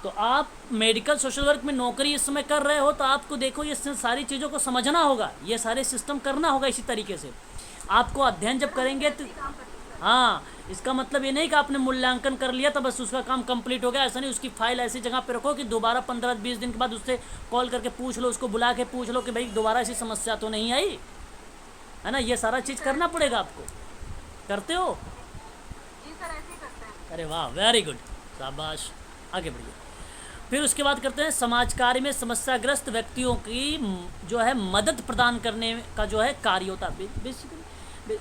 तो आप मेडिकल सोशल वर्क में नौकरी इस समय कर रहे हो, तो आपको देखो ये सारी चीज़ों को समझना होगा, ये सारे सिस्टम करना होगा। इसी तरीके से आपको अध्ययन जब करेंगे तो हाँ, इसका मतलब ये नहीं कि आपने मूल्यांकन कर लिया तो बस उसका काम कंप्लीट हो गया, ऐसा नहीं। उसकी फाइल ऐसी जगह पे रखो कि दोबारा 15-20 दिन के बाद उससे कॉल करके पूछ लो, उसको बुला के पूछ लो कि भाई दोबारा ऐसी समस्या तो नहीं आई, है ना। ये सारा चीज़ करना पड़ेगा आपको। करते हो? जी सर, ऐसे ही करते हैं। अरे वाह, वेरी गुड, शाबाश, आगे बढ़िए। फिर उसके बाद करते हैं समाज कार्य में समस्याग्रस्त व्यक्तियों की जो है मदद प्रदान करने का जो है कार्य होता है। बेसिकली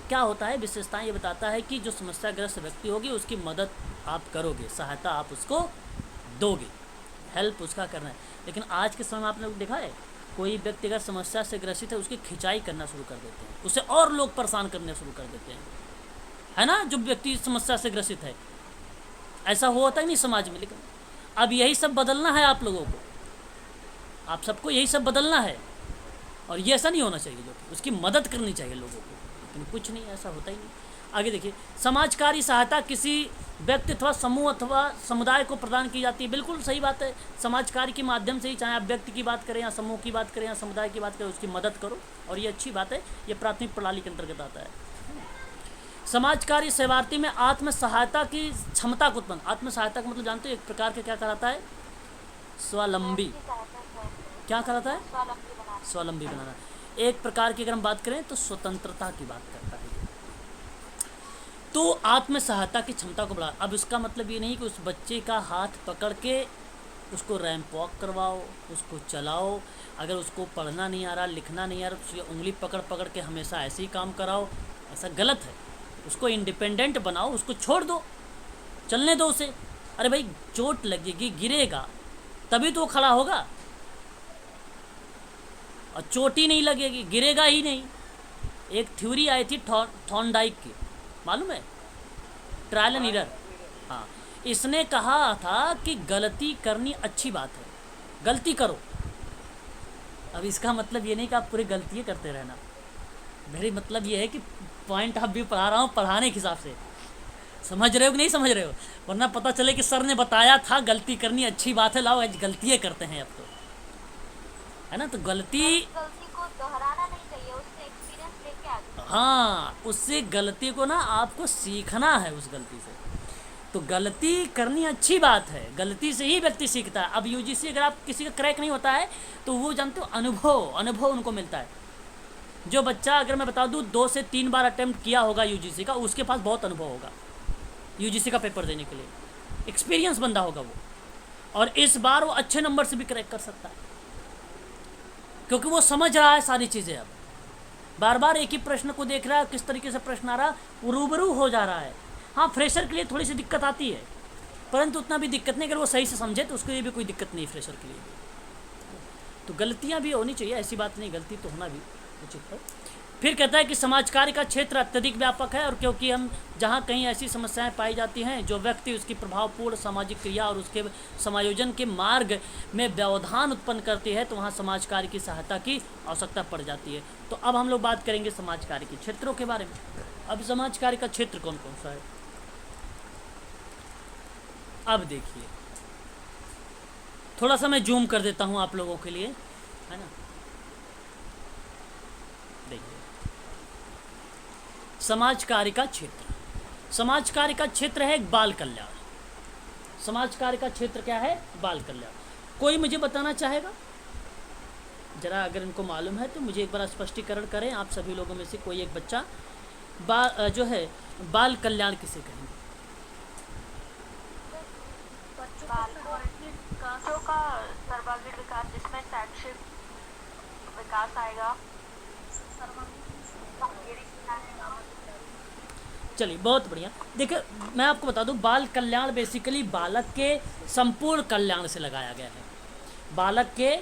क्या होता है, विशेषताएं ये बताता है कि जो समस्याग्रस्त व्यक्ति होगी उसकी मदद आप करोगे, सहायता आप उसको दोगे, हेल्प उसका करना है। लेकिन आज के समय में आपने देखा है, कोई व्यक्ति अगर समस्या से ग्रसित है उसकी खिंचाई करना शुरू कर देते हैं, उसे और लोग परेशान करने शुरू कर देते हैं, है ना। जो व्यक्ति समस्या से ग्रसित है, ऐसा होता ही नहीं समाज में। लेकिन अब यही सब बदलना है आप लोगों को, आप सबको यही सब बदलना है, और ये ऐसा नहीं होना चाहिए। जो उसकी मदद करनी चाहिए लोगों को, लेकिन कुछ नहीं, ऐसा होता ही नहीं। आगे देखिए, समाजकारी सहायता किसी व्यक्ति अथवा समूह अथवा समुदाय को प्रदान की जाती है। बिल्कुल सही बात है, समाज कार्य के माध्यम से ही, चाहे आप व्यक्ति की बात करें या समूह की बात करें या समुदाय की बात करें, उसकी मदद करो, और ये अच्छी बात है। ये प्राथमिक प्रणाली के अंतर्गत आता है। समाज कार्य सेवार्थी में आत्म सहायता की क्षमता को उत्पन्न, आत्म सहायता का मतलब जानते हो, एक प्रकार के क्या कहलाता है, स्वावलंबी। क्या कहलाता है? स्वावलंबी बनाना। एक प्रकार की अगर हम बात करें तो स्वतंत्रता की बात करता है। तो आत्म सहायता की क्षमता को बढ़ा। अब इसका मतलब ये नहीं कि उस बच्चे का हाथ पकड़ के उसको रैंप वॉक करवाओ, उसको चलाओ, अगर उसको पढ़ना नहीं आ रहा, लिखना नहीं आ रहा, उसकी उंगली पकड़ पकड़ के हमेशा ऐसे ही काम कराओ, ऐसा गलत है। उसको इंडिपेंडेंट बनाओ, उसको छोड़ दो, चलने दो उसे। अरे भाई, चोट लगेगी, गिरेगा, तभी तो वो खड़ा होगा, और चोट ही नहीं लगेगी, गिरेगा ही नहीं। एक थ्योरी आई थी थॉर्नडाइक की, मालूम है, ट्रायल एंड एरर। हाँ, इसने कहा था कि गलती करनी अच्छी बात है, गलती करो। अब इसका मतलब ये नहीं कि आप पूरी गलतियाँ करते रहना, मेरी मतलब ये है कि पॉइंट आप भी पढ़ा रहा हूँ पढ़ाने के हिसाब से, समझ रहे हो कि नहीं समझ रहे हो, वरना पता चले कि सर ने बताया था गलती करनी अच्छी बात है, लाओ आज गलतियाँ करते हैं अब तो, है ना। तो गलती को दोहराना नहीं चाहिए, उससे एक्सपीरियंस लेके आगे। हाँ, उससे गलती को ना आपको सीखना है, उस गलती से। तो गलती करनी अच्छी बात है, गलती से ही व्यक्ति सीखता है। अब यूजीसी अगर आप किसी का क्रैक नहीं होता है तो वो जानते हो, अनुभव उनको मिलता है। जो बच्चा, अगर मैं बता दूँ, 2 से 3 बार अटेम्प्ट किया होगा यूजीसी का, उसके पास बहुत अनुभव होगा यूजीसी का पेपर देने के लिए, एक्सपीरियंस बंदा होगा वो, और इस बार वो अच्छे नंबर से भी क्रैक कर सकता है। क्योंकि वो समझ रहा है सारी चीज़ें। अब बार बार एक ही प्रश्न को देख रहा है, किस तरीके से प्रश्न आ रहा, वो रूबरू हो जा रहा है। हाँ, फ्रेशर के लिए थोड़ी सी दिक्कत आती है, परंतु उतना भी दिक्कत नहीं। अगर वो सही से समझे तो उसके लिए भी कोई दिक्कत नहीं, फ्रेशर के लिए भी। तो गलतियाँ भी होनी चाहिए, ऐसी बात नहीं, गलती तो होना भी उचित है। फिर कहता है कि समाज कार्य का क्षेत्र अत्यधिक व्यापक है, और क्योंकि हम जहाँ कहीं ऐसी समस्याएं पाई जाती हैं जो व्यक्ति उसकी प्रभावपूर्ण सामाजिक क्रिया और उसके समायोजन के मार्ग में व्यवधान उत्पन्न करती है, तो वहाँ समाज कार्य की सहायता की आवश्यकता पड़ जाती है। तो अब हम लोग बात करेंगे समाज कार्य के क्षेत्रों के बारे में। अब समाज कार्य का क्षेत्र कौन कौन सा है, अब देखिए, थोड़ा सा मैं जूम कर देता हूँ आप लोगों के लिए, है ना। देखिए, समाज कार्य का क्षेत्र, समाज कार्य का क्षेत्र है बाल कल्याण। समाज कार्य का क्षेत्र क्या है, बाल कल्याण। कोई मुझे बताना चाहेगा जरा, अगर इनको मालूम है तो मुझे एक बार स्पष्टीकरण करें। आप सभी लोगों में से कोई एक बच्चा जो है बाल कल्याण किसे कहेंगे? बच्चों का सर्वांगीण विकास, जिसमें शैक्षिक विकास आएगा। चलिए, बहुत बढ़िया। देखिए, मैं आपको बता दूं, बाल कल्याण बेसिकली बालक के संपूर्ण कल्याण से लगाया गया है। बालक के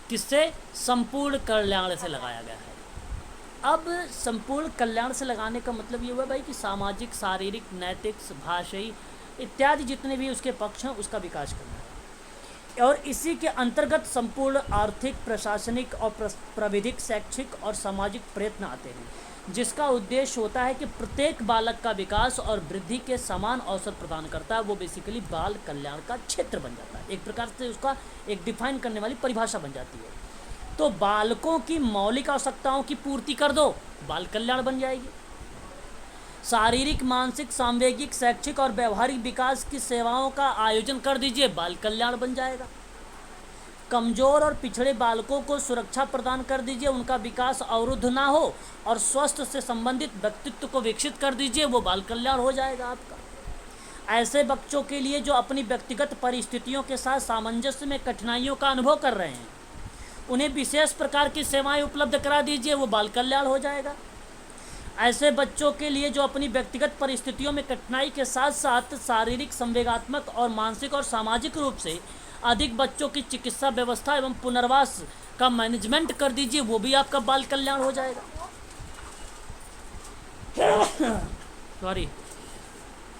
किससे? संपूर्ण कल्याण से लगाया गया है। अब संपूर्ण कल्याण से लगाने का मतलब ये हुआ भाई कि सामाजिक, शारीरिक, नैतिक, भाषाई इत्यादि जितने भी उसके पक्ष हैं उसका विकास करना है। और इसी के अंतर्गत संपूर्ण आर्थिक, प्रशासनिक और प्रविधिक, शैक्षिक और सामाजिक प्रयत्न आते हैं, जिसका उद्देश्य होता है कि प्रत्येक बालक का विकास और वृद्धि के समान अवसर प्रदान करता है। वो बेसिकली बाल कल्याण का क्षेत्र बन जाता है, एक प्रकार से उसका एक डिफाइन करने वाली परिभाषा बन जाती है। तो बालकों की मौलिक आवश्यकताओं की पूर्ति कर दो, बाल कल्याण बन जाएगी। शारीरिक, मानसिक, सांवेगिक, शैक्षिक और व्यवहारिक विकास की सेवाओं का आयोजन कर दीजिए, बाल कल्याण बन जाएगा। कमजोर और पिछड़े बालकों को सुरक्षा प्रदान कर दीजिए, उनका विकास अवरुद्ध ना हो, और स्वस्थ से संबंधित व्यक्तित्व को विकसित कर दीजिए, वो बाल कल्याण हो जाएगा आपका। ऐसे बच्चों के लिए जो अपनी व्यक्तिगत परिस्थितियों के साथ सामंजस्य में कठिनाइयों का अनुभव कर रहे हैं, उन्हें विशेष प्रकार की सेवाएं उपलब्ध करा दीजिए, वो बाल कल्याण हो जाएगा। ऐसे बच्चों के लिए जो अपनी व्यक्तिगत परिस्थितियों में कठिनाई के साथ साथ शारीरिक, संवेगात्मक और मानसिक और सामाजिक रूप से अधिक बच्चों की चिकित्सा व्यवस्था एवं पुनर्वास का मैनेजमेंट कर दीजिए, वो भी आपका बाल कल्याण हो जाएगा। सॉरी,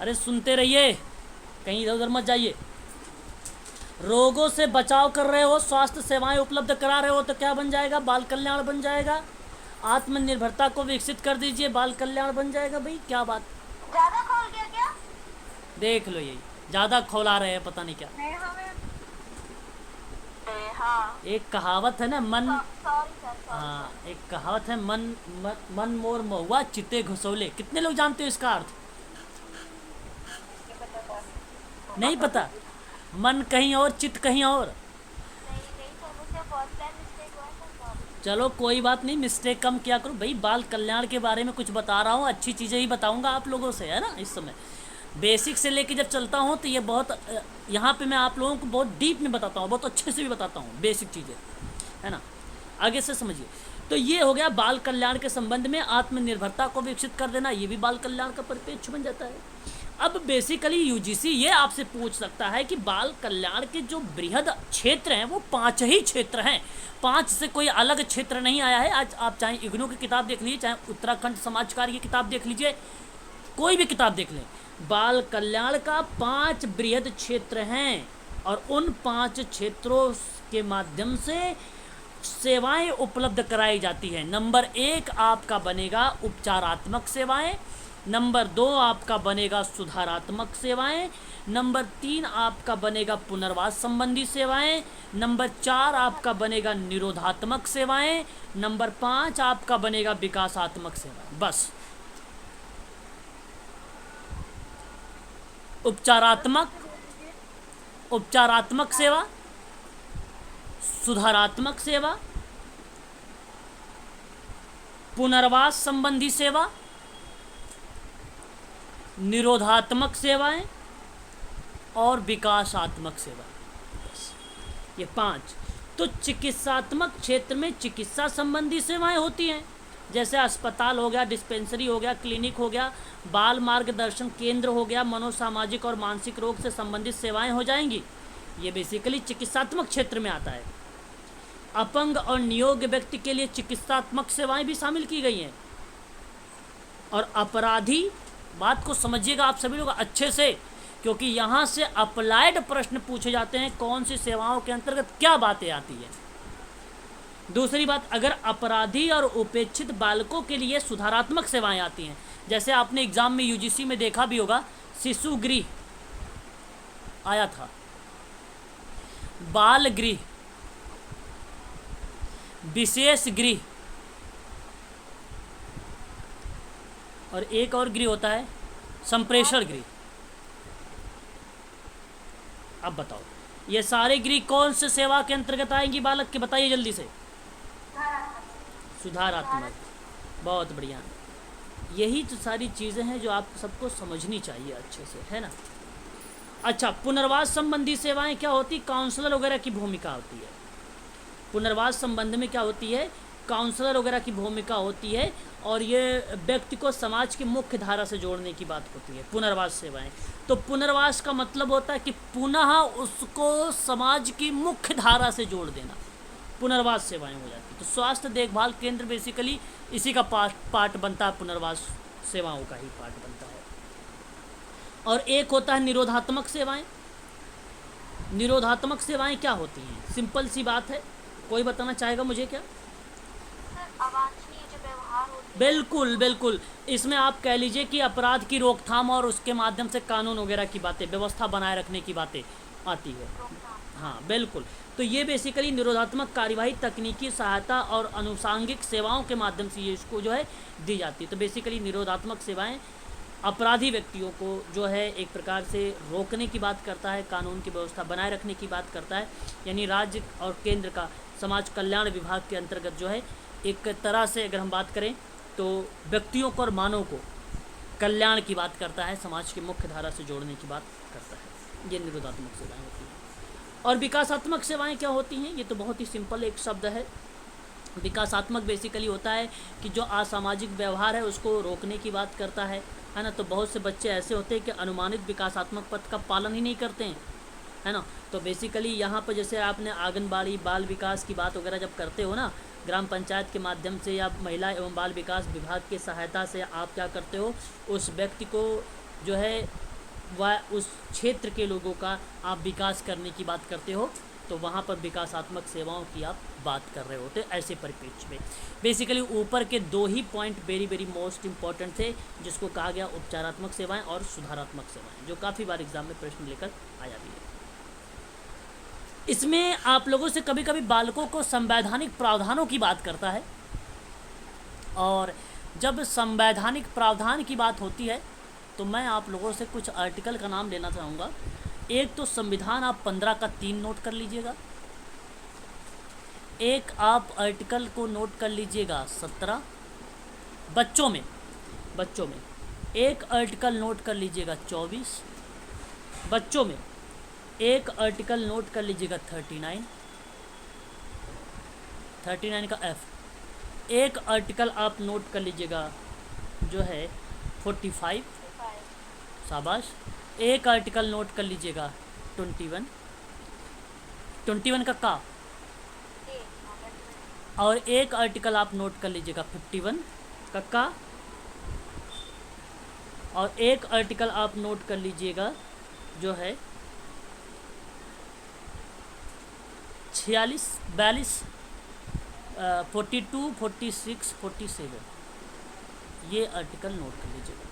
अरे सुनते रहिए, कहीं इधर उधर मत जाइए। रोगों से बचाव कर रहे हो, स्वास्थ्य सेवाएं उपलब्ध करा रहे हो, तो क्या बन जाएगा? बाल कल्याण बन जाएगा। आत्मनिर्भरता को विकसित कर दीजिए, बाल कल्याण बन जाएगा। भाई क्या बात, ज्यादा खोल गया क्या? देख लो, यही ज़्यादा खोला रहे हैं, पता नहीं क्या। हाँ, एक कहावत है ना, मन, सॉरी सर। हाँ, एक कहावत है, मन मोर महुआ चिते घुसौले। कितने लोग जानते हो इसका अर्थ? नहीं पता? मन कहीं और, चित कहीं और। नहीं सर, मुझसे फर्स्ट टाइम मिस्टेक हुआ है सर। चलो कोई बात नहीं, मिस्टेक कम क्या करो भाई, बाल कल्याण के बारे में कुछ बता रहा हूँ, अच्छी चीज़ें ही बताऊँगा आप लोगों से, है ना। इस समय बेसिक से लेके जब चलता हूँ तो ये बहुत, यहाँ पे मैं आप लोगों को बहुत डीप में बताता हूँ, बहुत अच्छे से भी बताता हूँ बेसिक चीज़ें, है ना। आगे से समझिए। तो ये हो गया बाल कल्याण के संबंध में। आत्मनिर्भरता को विकसित कर देना, ये भी बाल कल्याण का परिपेक्ष बन जाता है। अब बेसिकली यूजीसी ये आपसे पूछ सकता है कि बाल कल्याण के जो बृहद क्षेत्र हैं वो 5 ही क्षेत्र हैं, 5 से कोई अलग क्षेत्र नहीं आया है। आज आप चाहे इग्नू की किताब देख लीजिए, चाहे उत्तराखंड समाज कार्य की किताब देख लीजिए, कोई भी किताब देख लें, बाल कल्याण का 5 बृहद क्षेत्र हैं, और उन 5 क्षेत्रों के माध्यम से सेवाएं उपलब्ध कराई जाती हैं। नंबर 1 आपका बनेगा उपचारात्मक सेवाएं, नंबर 2 आपका बनेगा सुधारात्मक सेवाएं, नंबर 3 आपका बनेगा पुनर्वास संबंधी सेवाएं, नंबर 4 आपका बनेगा निरोधात्मक सेवाएं, नंबर 5 आपका बनेगा विकासात्मक सेवाएं। बस उपचारात्मक सेवा, सुधारात्मक सेवा, पुनर्वास संबंधी सेवा, निरोधात्मक सेवाएं और विकासात्मक सेवा। ये 5। तो चिकित्सात्मक क्षेत्र में चिकित्सा संबंधी सेवाएं होती हैं, जैसे अस्पताल हो गया, डिस्पेंसरी हो गया, क्लिनिक हो गया, बाल मार्गदर्शन केंद्र हो गया, मनोसामाजिक और मानसिक रोग से संबंधित सेवाएं हो जाएंगी। ये बेसिकली चिकित्सात्मक क्षेत्र में आता है। अपंग और नियोग्य व्यक्ति के लिए चिकित्सात्मक सेवाएं भी शामिल की गई हैं। और अपराधी, बात को समझिएगा आप सभी लोग अच्छे से, क्योंकि यहाँ से अप्लाइड प्रश्न पूछे जाते हैं, कौन सी सेवाओं के अंतर्गत क्या बातें आती है। दूसरी बात, अगर अपराधी और उपेक्षित बालकों के लिए सुधारात्मक सेवाएं आती हैं, जैसे आपने एग्जाम में यूजीसी में देखा भी होगा, शिशु गृह आया था, बाल गृह, विशेष गृह, और एक और गृह होता है संप्रेषण गृह। अब बताओ ये सारे गृह कौन से सेवा के अंतर्गत आएंगी बालक के, बताइए जल्दी से। सुधारात्मक, बहुत बढ़िया। यही तो सारी चीज़ें हैं जो आप सबको समझनी चाहिए अच्छे से, है ना। अच्छा, पुनर्वास संबंधी सेवाएं क्या होती, काउंसलर वगैरह की भूमिका होती है। पुनर्वास संबंध में क्या होती है, काउंसलर वगैरह की भूमिका होती है, और ये व्यक्ति को समाज की मुख्य धारा से जोड़ने की बात होती है, पुनर्वास सेवाएं। तो पुनर्वास का मतलब होता है कि पुनः उसको समाज की मुख्य धारा से जोड़ देना, पुनर्वास सेवाएं हो जाती है। तो स्वास्थ्य देखभाल केंद्र बेसिकली इसी का पार्ट बनता है, पुनर्वास सेवाओं का ही पार्ट बनता है। और एक होता है निरोधात्मक सेवाएं। निरोधात्मक सेवाएं क्या होती हैं, सिंपल सी बात है, कोई बताना चाहेगा मुझे क्या? अवांछनीय जो व्यवहार होते हैं। बिल्कुल बिल्कुल, इसमें आप कह लीजिए कि अपराध की रोकथाम और उसके माध्यम से कानून वगैरह की बातें, व्यवस्था बनाए रखने की बातें आती है। हाँ बिल्कुल, तो ये बेसिकली निरोधात्मक कार्यवाही तकनीकी सहायता और अनुषांगिक सेवाओं के माध्यम से ये इसको जो है दी जाती है। तो बेसिकली निरोधात्मक सेवाएं अपराधी व्यक्तियों को जो है एक प्रकार से रोकने की बात करता है, कानून की व्यवस्था बनाए रखने की बात करता है। यानी राज्य और केंद्र का समाज कल्याण विभाग के अंतर्गत जो है एक तरह से अगर हम बात करें तो व्यक्तियों को और मानव को कल्याण की बात करता है, समाज की मुख्य धारा से जोड़ने की बात करता है। ये निरोधात्मक सेवाएं होती हैं। और विकासात्मक सेवाएं क्या होती हैं, ये तो बहुत ही सिंपल एक शब्द है। विकासात्मक बेसिकली होता है कि जो असामाजिक व्यवहार है उसको रोकने की बात करता है ना। तो बहुत से बच्चे ऐसे होते हैं कि अनुमानित विकासात्मक पथ का पालन ही नहीं करते हैं, है ना। तो बेसिकली यहाँ पर जैसे आपने आंगनबाड़ी बाल विकास की बात वगैरह जब करते हो ना, ग्राम पंचायत के माध्यम से या महिला एवं बाल विकास विभाग की सहायता से आप क्या करते हो, उस व्यक्ति को जो है वह उस क्षेत्र के लोगों का आप विकास करने की बात करते हो। तो वहाँ पर विकासात्मक सेवाओं की आप बात कर रहे होते ऐसे परिप्रेक्ष्य में। बेसिकली ऊपर के दो ही point very very most important थे, जिसको कहा गया उपचारात्मक सेवाएं और सुधारात्मक सेवाएं, जो काफ़ी बार एग्जाम में प्रश्न लेकर आया भी है। इसमें आप लोगों से कभी कभी बालकों को संवैधानिक प्रावधानों की बात करता है, और जब संवैधानिक प्रावधान की बात होती है तो मैं आप लोगों से कुछ आर्टिकल का नाम लेना चाहूँगा। एक तो संविधान आप 15 का 3 नोट कर लीजिएगा, एक आप आर्टिकल को नोट कर लीजिएगा 17 बच्चों में एक आर्टिकल नोट कर लीजिएगा 24 बच्चों में, एक आर्टिकल नोट कर लीजिएगा 39 का F, एक आर्टिकल आप नोट कर लीजिएगा जो है 45, शाबाश। एक आर्टिकल नोट कर लीजिएगा 21 का और एक आर्टिकल आप नोट कर लीजिएगा 51 का और एक आर्टिकल आप नोट कर लीजिएगा जो है 46, 42, 42, 46, 47, ये आर्टिकल नोट कर लीजिएगा।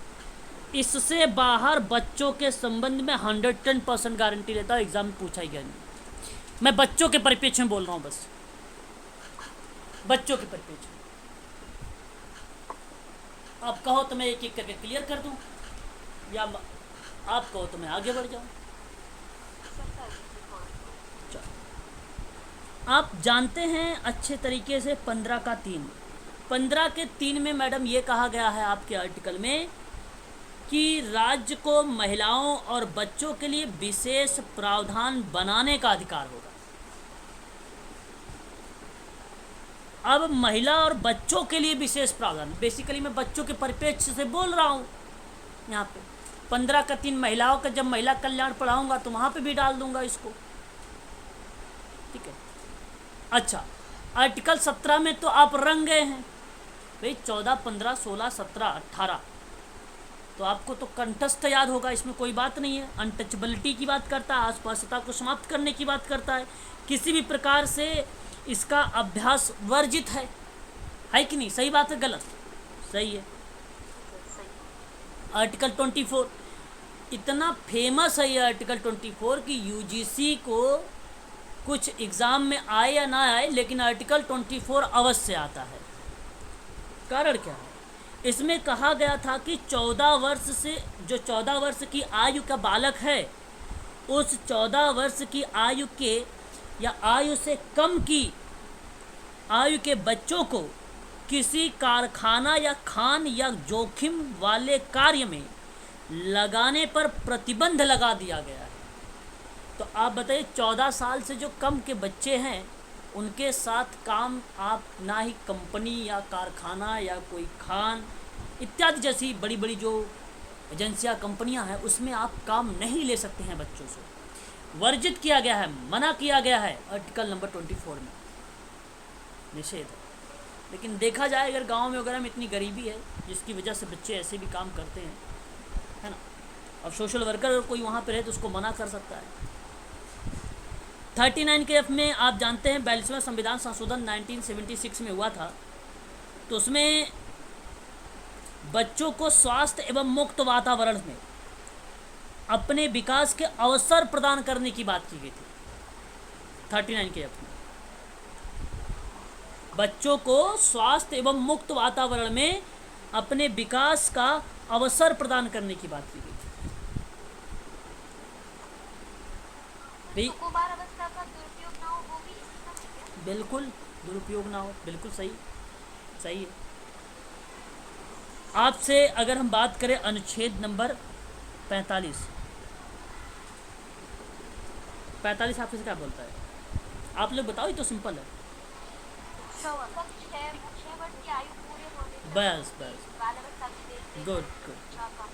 इससे बाहर बच्चों के संबंध में 110% गारंटी लेता हूँ, एग्जाम में पूछा ही गया नहीं। मैं बच्चों के परिप्रेक्ष्य में बोल रहा हूँ, बस बच्चों के परिप्रेक्ष्य में। आप कहो तो मैं एक एक करके क्लियर कर दूँ, या आप कहो तो मैं आगे बढ़ जाऊँ। आप जानते हैं अच्छे तरीके से 15 का 3, 15 के 3 में मैडम ये कहा गया है आपके आर्टिकल में कि राज्य को महिलाओं और बच्चों के लिए विशेष प्रावधान बनाने का अधिकार होगा। अब महिला और बच्चों के लिए विशेष प्रावधान, बेसिकली मैं बच्चों के परिप्रेक्ष्य से बोल रहा हूँ यहाँ पे। 15 का 3 महिलाओं का जब महिला कल्याण पढ़ाऊंगा तो वहाँ पे भी डाल दूंगा इसको, ठीक है। अच्छा, आर्टिकल 17 में तो आप रंग गए हैं भाई, 14, 15, 16, 17, 18 तो आपको तो कंठस्थ याद होगा, इसमें कोई बात नहीं है। अनटचबिलिटी की बात करता है, अस्पृश्यता को समाप्त करने की बात करता है, किसी भी प्रकार से इसका अभ्यास वर्जित है कि नहीं? सही बात है गलत? सही है। आर्टिकल 24 इतना फेमस है ये आर्टिकल 24 कि यूजीसी को कुछ एग्ज़ाम में आए या ना आए लेकिन आर्टिकल 24 अवश्य आता है। कारण क्या है? इसमें कहा गया था कि 14 वर्ष से जो 14 वर्ष की आयु का बालक है, उस 14 वर्ष की आयु के या आयु से कम की आयु के बच्चों को किसी कारखाना या खान या जोखिम वाले कार्य में लगाने पर प्रतिबंध लगा दिया गया है। तो आप बताइए, 14 साल से जो कम के बच्चे हैं उनके साथ काम आप ना ही कंपनी या कारखाना या कोई खान इत्यादि जैसी बड़ी बड़ी जो एजेंसियां कंपनियां हैं उसमें आप काम नहीं ले सकते हैं। बच्चों से वर्जित किया गया है, मना किया गया है आर्टिकल नंबर 24 में, निषेध है। लेकिन देखा जाए अगर गांव में वगैरह में इतनी गरीबी है जिसकी वजह से बच्चे ऐसे भी काम करते हैं, है ना। अब सोशल वर्कर अगर कोई वहाँ पर रहे तो उसको मना कर सकता है। 39 के एफ में आप जानते हैं 42वां संविधान संशोधन 1976 में हुआ था, तो उसमें बच्चों को स्वास्थ्य एवं मुक्त वातावरण में अपने विकास के अवसर प्रदान करने की बात की गई थी। 39 के एफ में बच्चों को स्वास्थ्य एवं मुक्त वातावरण में अपने विकास का अवसर प्रदान करने की बात की गई थी। कुमार अवस्था का दुरुपयोग ना हो, वो भी इसमें है क्या? बिल्कुल दुरुपयोग ना हो, बिल्कुल सही सही है। आपसे अगर हम बात करें अनुच्छेद नंबर 45 आपसे क्या बोलता है? आप लोग बताओ, ये तो सिंपल है। 6 वर्ष की आयु पूरे होने तक बस बाल अवस्था की देखरेख गुड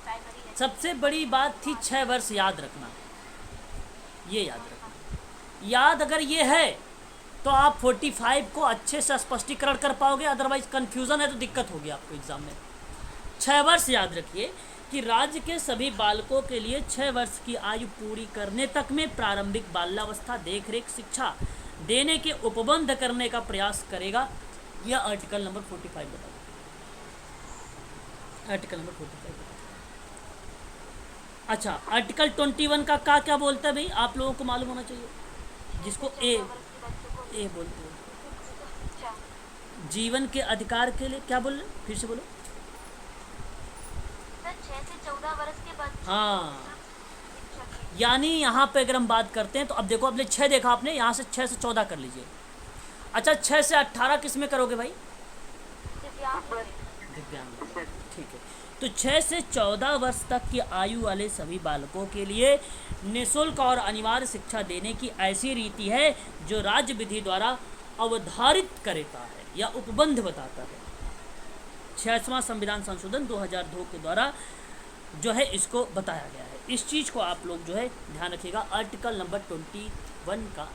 प्राइमरी है। सबसे बड़ी बात थी 6 वर्ष याद रखना, ये याद रखना। याद अगर ये है तो आप 45 को अच्छे से स्पष्टीकरण कर पाओगे, अदरवाइज कन्फ्यूज़न है तो दिक्कत होगी आपको एग्ज़ाम में। 6 वर्ष याद रखिए कि राज्य के सभी बालकों के लिए 6 वर्ष की आयु पूरी करने तक में प्रारंभिक बाल्यावस्था देखरेख शिक्षा देने के उपबंध करने का प्रयास करेगा। यह आर्टिकल नंबर 45 बताता है। आर्टिकल नंबर 45 बताता है। अच्छा, आर्टिकल 21 का क्या बोलता है भाई? आप लोगों को मालूम होना चाहिए, जिसको ए बोलते हैं। जीवन के अधिकार के लिए क्या बोल रहे? फिर से बोलो। 6 से 14 वर्ष के बच्चे। हाँ, यानी यहाँ पे अगर हम बात करते हैं तो अब देखो, आपने 6 देखा, आपने यहाँ से 6 से 14 कर लीजिए। अच्छा, 6 से 18 किस में करोगे भाई? दिव्यांग, ठीक है। तो 6 से 14 वर्ष तक की आयु वाले सभी बालकों के लिए निःशुल्क और अनिवार्य शिक्षा देने की ऐसी रीति है जो राज्य विधि द्वारा अवधारित करता है या उपबंध बताता है। 66वां संविधान संशोधन 2002 के द्वारा जो है इसको बताया गया है। इस चीज़ को आप लोग जो है ध्यान रखिएगा। आर्टिकल नंबर 21 का।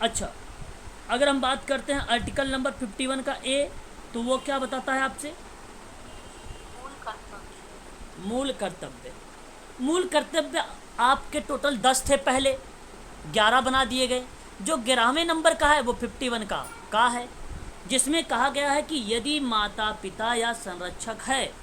अच्छा, अगर हम बात करते हैं आर्टिकल नंबर 51 का ए, तो वो क्या बताता है आपसे? मूल कर्तव्य आपके टोटल 10 थे, पहले 11 बना दिए गए। जो 11वें नंबर का है वो 51 का है, जिसमें कहा गया है कि यदि माता पिता या संरक्षक है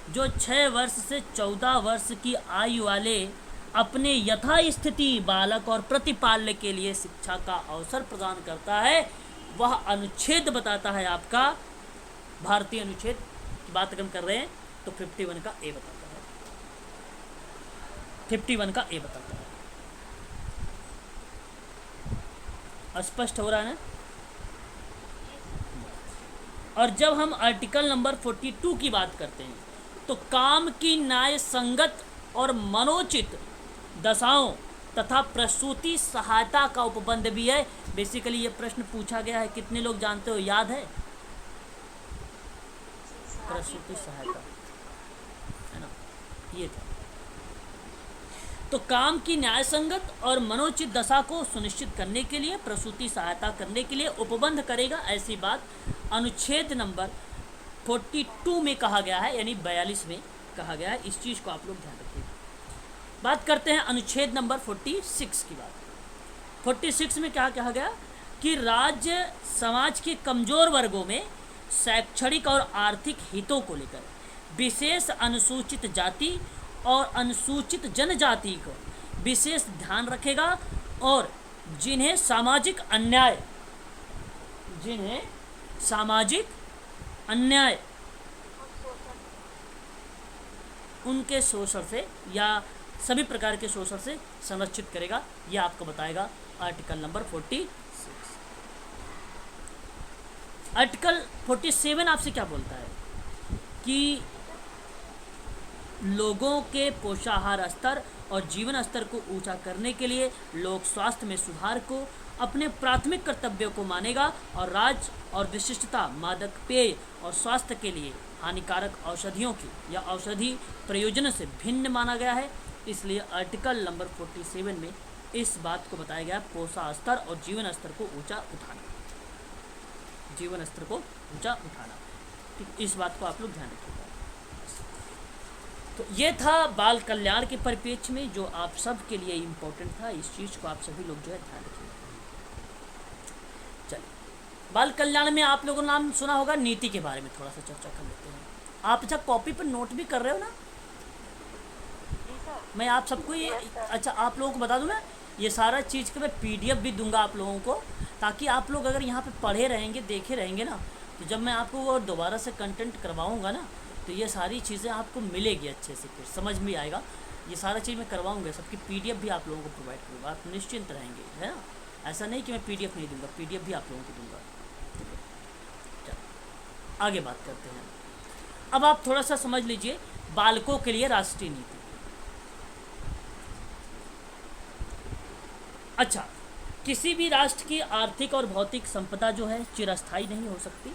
जो 6 वर्ष से 14 वर्ष की आयु वाले अपने यथास्थिति बालक और प्रतिपाल्य के लिए शिक्षा का अवसर प्रदान करता है, वह अनुच्छेद बताता है आपका, भारतीय अनुच्छेद की बात अगर हम कर रहे हैं तो 51 का ए बताता है। 51 का ए बताता है। स्पष्ट हो रहा है ना? और जब हम आर्टिकल नंबर 42 की बात करते हैं तो काम की न्याय संगत और मनोचित दशाओं तथा प्रसूति सहायता का उपबंध भी है। बेसिकली ये प्रश्न पूछा गया है, कितने लोग जानते हो, याद है? प्रसूति सहायता, है ना, ये था। तो काम की न्यायसंगत और मनोचित दशा को सुनिश्चित करने के लिए, प्रसूति सहायता करने के लिए उपबंध करेगा, ऐसी बात अनुच्छेद नंबर 42 में कहा गया है, यानी 42 में कहा गया है। इस चीज़ को आप लोग ध्यान रखिएगा। बात करते हैं अनुच्छेद नंबर 46 की बात। 46 में क्या कहा गया कि राज्य समाज के कमज़ोर वर्गों में शैक्षणिक और आर्थिक हितों को लेकर विशेष अनुसूचित जाति और अनुसूचित जनजाति को विशेष ध्यान रखेगा और जिन्हें सामाजिक अन्याय उनके शोषण से या सभी प्रकार के शोषण से संरक्षित करेगा। यह आपको बताएगा आर्टिकल नंबर 46। आर्टिकल 47 आपसे क्या बोलता है कि लोगों के पोषाहार स्तर और जीवन स्तर को ऊंचा करने के लिए लोक स्वास्थ्य में सुधार को अपने प्राथमिक कर्तव्यों को मानेगा और राज्य और विशिष्टता मादक पेय और स्वास्थ्य के लिए हानिकारक औषधियों की या औषधि प्रयोजन से भिन्न माना गया है। इसलिए आर्टिकल नंबर 47 में इस बात को बताया गया, पोषाहार स्तर और जीवन स्तर को ऊंचा उठाना, ठीक, इस बात को आप लोग ध्यान रखिएगा। तो ये था बाल कल्याण के परिप्रेक्ष्य में जो आप सब के लिए इम्पोर्टेंट था। इस चीज़ को आप सभी लोग जो है ध्यान रखिएगा। चलिए, बाल कल्याण में आप लोगों ने नाम सुना होगा, नीति के बारे में थोड़ा सा चर्चा कर लेते हैं। आप अच्छा कॉपी पर नोट भी कर रहे हो ना? मैं आप सबको ये अच्छा आप लोगों को बता दूं ना, ये सारा चीज़ का मैं PDF भी दूंगा आप लोगों को, ताकि आप लोग अगर यहाँ पे पढ़े रहेंगे, देखे रहेंगे ना, तो जब मैं आपको वो दोबारा से कंटेंट करवाऊँगा ना, तो ये सारी चीज़ें आपको मिलेगी अच्छे से, फिर समझ में आएगा। ये सारा चीज़ मैं करवाऊँगा, सबकी PDF भी आप लोगों को प्रोवाइड करूँगा, आप निश्चिंत रहेंगे, है ना। ऐसा नहीं कि मैं PDF नहीं दूँगा, PDF भी आप लोगों को दूँगा। ठीक है, चलो आगे बात करते हैं। अब आप थोड़ा सा समझ लीजिए बालकों के लिए राष्ट्रीय नीति। अच्छा, किसी भी राष्ट्र की आर्थिक और भौतिक संपदा जो है चिरस्थायी नहीं हो सकती।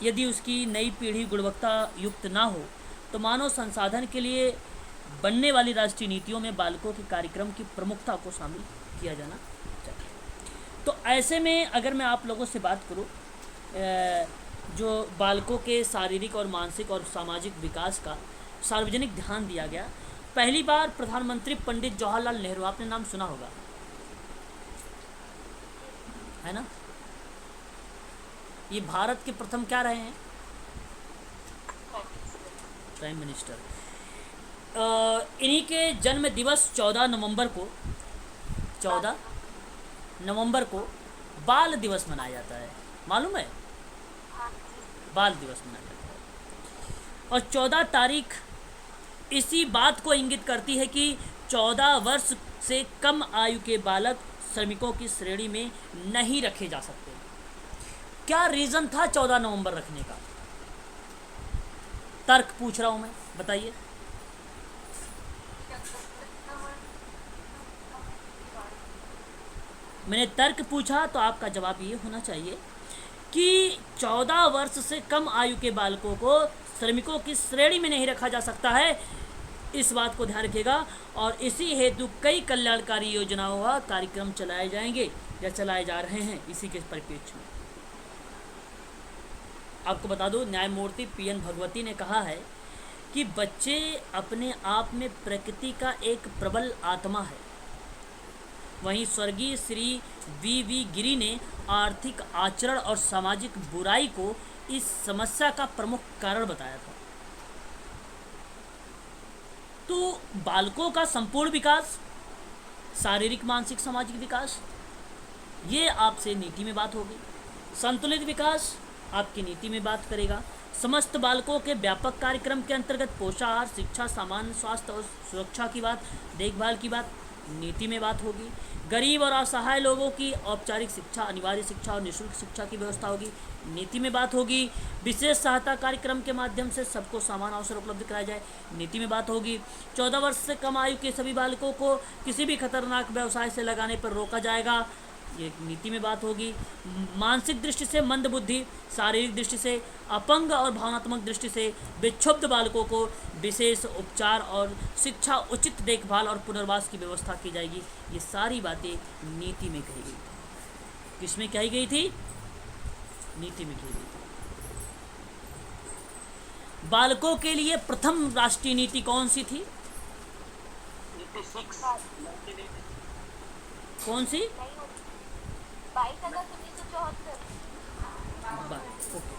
यदि उसकी नई पीढ़ी गुणवत्ता युक्त ना हो तो मानव संसाधन के लिए बनने वाली राष्ट्रीय नीतियों में बालकों के कार्यक्रम की प्रमुखता को शामिल किया जाना चाहिए। तो ऐसे में अगर मैं आप लोगों से बात करूं, जो बालकों के शारीरिक और मानसिक और सामाजिक विकास का सार्वजनिक ध्यान दिया गया, पहली बार प्रधानमंत्री पंडित जवाहरलाल नेहरू, आपने नाम सुना होगा, है ना। ये भारत के प्रथम क्या रहे हैं? Prime minister. इन्हीं के जन्म दिवस 14 नवंबर को बाल दिवस मनाया जाता है, मालूम है? बाल दिवस मनाया जाता है। और 14 तारीख इसी बात को इंगित करती है कि 14 वर्ष से कम आयु के बालक श्रमिकों की श्रेणी में नहीं रखे जा सकते। क्या रीज़न था 14 नवंबर रखने का? तर्क पूछ रहा हूं मैं, बताइए। मैंने तर्क पूछा तो आपका जवाब ये होना चाहिए कि 14 वर्ष से कम आयु के बालकों को श्रमिकों की श्रेणी में नहीं रखा जा सकता है। इस बात को ध्यान रखिएगा। और इसी हेतु कई कल्याणकारी योजनाओं व कार्यक्रम चलाए जाएंगे या चलाए जा रहे हैं इसी के परिप्रेक्ष्य में। आपको बता दूं, न्यायमूर्ति PN भगवती ने कहा है कि बच्चे अपने आप में प्रकृति का एक प्रबल आत्मा है। वहीं स्वर्गीय श्री V गिरी ने आर्थिक आचरण और सामाजिक बुराई को इस समस्या का प्रमुख कारण बताया था। तो बालकों का संपूर्ण विकास, शारीरिक, मानसिक, सामाजिक विकास, ये आपसे नीति में बात होगी। संतुलित विकास आपकी नीति में बात करेगा। समस्त बालकों के व्यापक कार्यक्रम के अंतर्गत पोषाहार, शिक्षा, सामान्य स्वास्थ्य और सुरक्षा की बात, देखभाल की बात, नीति में बात होगी। गरीब और असहाय लोगों की औपचारिक शिक्षा, अनिवार्य शिक्षा और निःशुल्क शिक्षा की व्यवस्था होगी, नीति में बात होगी। विशेष सहायता कार्यक्रम के माध्यम से सबको समान अवसर उपलब्ध कराया जाए, नीति में बात होगी। 14 वर्ष से कम आयु के सभी बालकों को किसी भी खतरनाक व्यवसाय से लगाने पर रोका जाएगा, ये नीति में बात होगी। मानसिक दृष्टि से मंद बुद्धि, शारीरिक दृष्टि से अपंग और भावनात्मक दृष्टि से विक्षुब्ध बालकों को विशेष उपचार और शिक्षा, उचित देखभाल और पुनर्वास की व्यवस्था की जाएगी। ये सारी बातें नीति में कही गई थी। किसमें कही गई थी? नीति में कही गई थी। बालकों के लिए प्रथम राष्ट्रीय नीति कौन सी थी? नीति 6 कौन सी? 22 अगस्त 1974। ओके।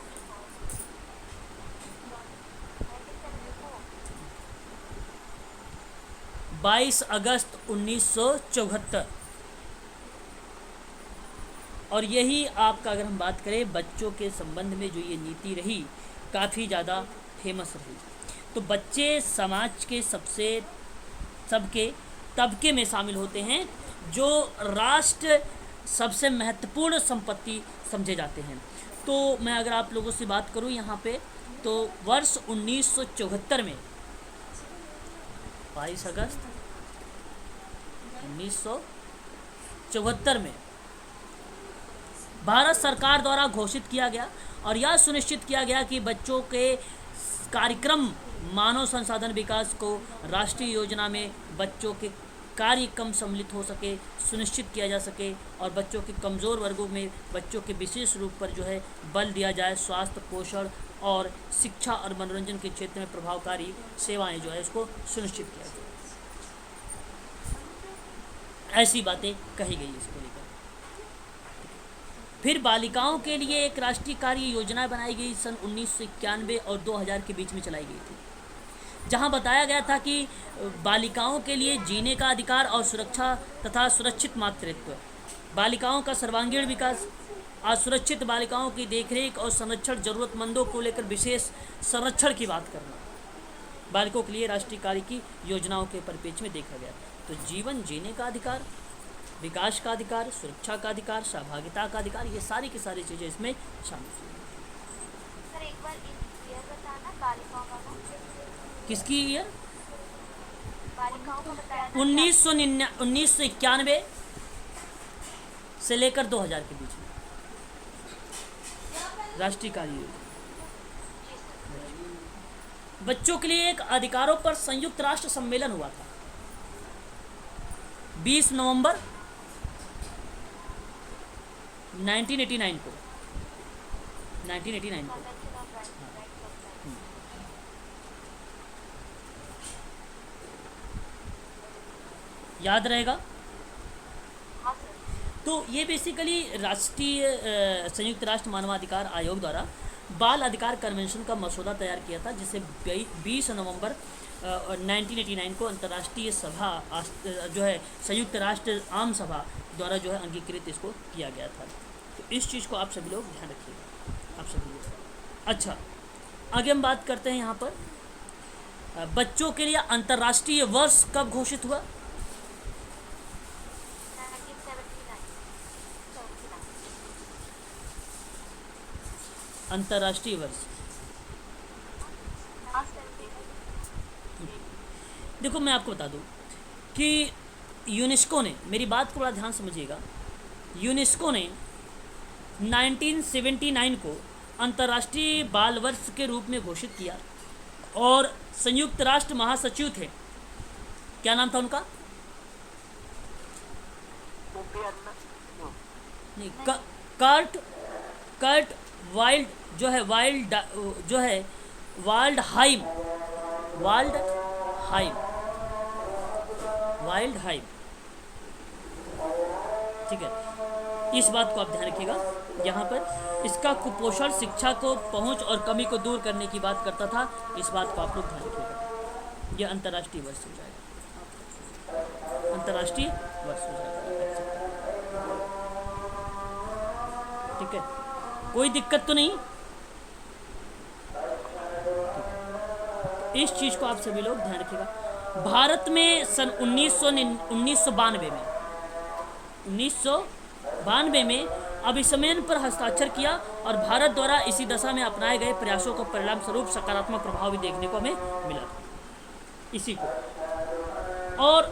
22 अगस्त 1974। और यही आपका, अगर हम बात करें बच्चों के संबंध में, जो ये नीति रही काफ़ी ज़्यादा फेमस रही। तो बच्चे समाज के सबके तबके में शामिल होते हैं जो राष्ट्र सबसे महत्वपूर्ण संपत्ति समझे जाते हैं। तो मैं अगर आप लोगों से बात करूं यहाँ पे, तो वर्ष 1974 में 22 अगस्त 1974 में भारत सरकार द्वारा घोषित किया गया और यह सुनिश्चित किया गया कि बच्चों के कार्यक्रम मानव संसाधन विकास को राष्ट्रीय योजना में बच्चों के कार्य कम सम्मिलित हो सके, सुनिश्चित किया जा सके और बच्चों के कमज़ोर वर्गों में बच्चों के विशेष रूप पर जो है बल दिया जाए। स्वास्थ्य, पोषण और शिक्षा और मनोरंजन के क्षेत्र में प्रभावकारी सेवाएं जो है उसको सुनिश्चित किया जाए। ऐसी बातें कही गई इसको लेकर। फिर बालिकाओं के लिए एक राष्ट्रीय कार्य योजना बनाई गई, सन 1991 और 2000 के बीच में चलाई गई थी, जहां बताया गया था कि बालिकाओं के लिए जीने का अधिकार और सुरक्षा तथा सुरक्षित मातृत्व, बालिकाओं का सर्वांगीण विकास, असुरक्षित बालिकाओं की देखरेख और संरक्षण, जरूरतमंदों को लेकर विशेष संरक्षण की बात करना, बालिकों के लिए राष्ट्रीय कार्य की योजनाओं के परिप्रेक्ष्य में देखा गया। तो जीवन जीने का अधिकार, विकास का अधिकार, सुरक्षा का अधिकार, सहभागिता का अधिकार, ये सारी की सारी चीज़ें इसमें शामिल हैं। सर एक बार ईयर बताना बालिकाओं का नाम। किसकी ईयर? बालिकाओं का बताया 1991 से लेकर 2000 के बीच में राष्ट्रीय कार्य योजना। बच्चों के लिए एक अधिकारों पर संयुक्त राष्ट्र सम्मेलन हुआ था 20 नवंबर 1989 को। याद रहेगा। तो ये बेसिकली राष्ट्रीय संयुक्त राष्ट्र मानवाधिकार आयोग द्वारा बाल अधिकार कन्वेंशन का मसौदा तैयार किया था, जिसे 20 नवंबर 1989 को अंतर्राष्ट्रीय सभा जो है संयुक्त राष्ट्र आम सभा द्वारा जो है अंगीकृत इसको किया गया था। तो इस चीज़ को आप सभी लोग ध्यान रखिएगा, आप सभी लोग। अच्छा, आगे हम बात करते हैं यहाँ पर बच्चों के लिए अंतर्राष्ट्रीय वर्ष कब घोषित हुआ? 1979। अंतर्राष्ट्रीय वर्ष। देखो मैं आपको बता दूं कि यूनेस्को ने, मेरी बात को बड़ा ध्यान समझिएगा, यूनेस्को ने 1979 को अंतर्राष्ट्रीय बाल वर्ष के रूप में घोषित किया और संयुक्त राष्ट्र महासचिव थे, क्या नाम था उनका? नहीं, कर्ट वाइल्ड जो है वाल्डहाइम। ठीक है, इस बात को आप ध्यान रखिएगा। यहाँ पर इसका कुपोषण, शिक्षा को पहुँच और कमी को दूर करने की बात करता था, इस बात को आप लोग ध्यान रखिएगा। यह अंतर्राष्ट्रीय वर्ष हो जाएगा, अंतर्राष्ट्रीय वर्ष हो जाएगा। ठीक है, कोई दिक्कत तो नहीं? इस चीज़ को आप सभी लोग ध्यान रखिएगा। भारत में सन 1992 में अभिसमयन पर हस्ताक्षर किया और भारत द्वारा इसी दशा में अपनाए गए प्रयासों का परिणाम स्वरूप सकारात्मक प्रभाव भी देखने को हमें मिला था इसी को। और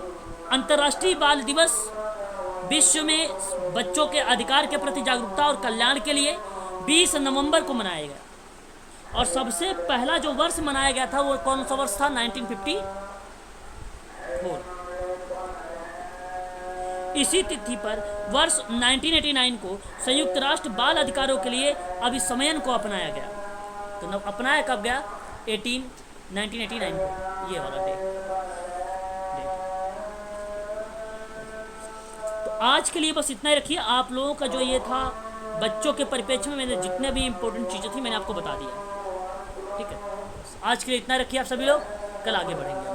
अंतर्राष्ट्रीय बाल दिवस विश्व में बच्चों के अधिकार के प्रति जागरूकता और कल्याण के लिए 20 नवंबर को मनाया गया। और सबसे पहला जो वर्ष मनाया गया था वो कौन सा वर्ष था? 1954। इसी तिथि पर वर्ष 1989 को संयुक्त राष्ट्र बाल अधिकारों के लिए अभिसमयन को अपनाया गया। तो अपनाया कब गया? 1989 को, ये वाला डे। तो आज के लिए बस इतना ही रखिए। आप लोगों का जो ये था बच्चों के परिप्रेक्ष्य में मैंने जितने भी इंपॉर्टेंट चीज़ें थी मैंने आपको बता दिया। ठीक है, आज के लिए इतना रखिए आप सभी लोग, कल आगे बढ़ेंगे।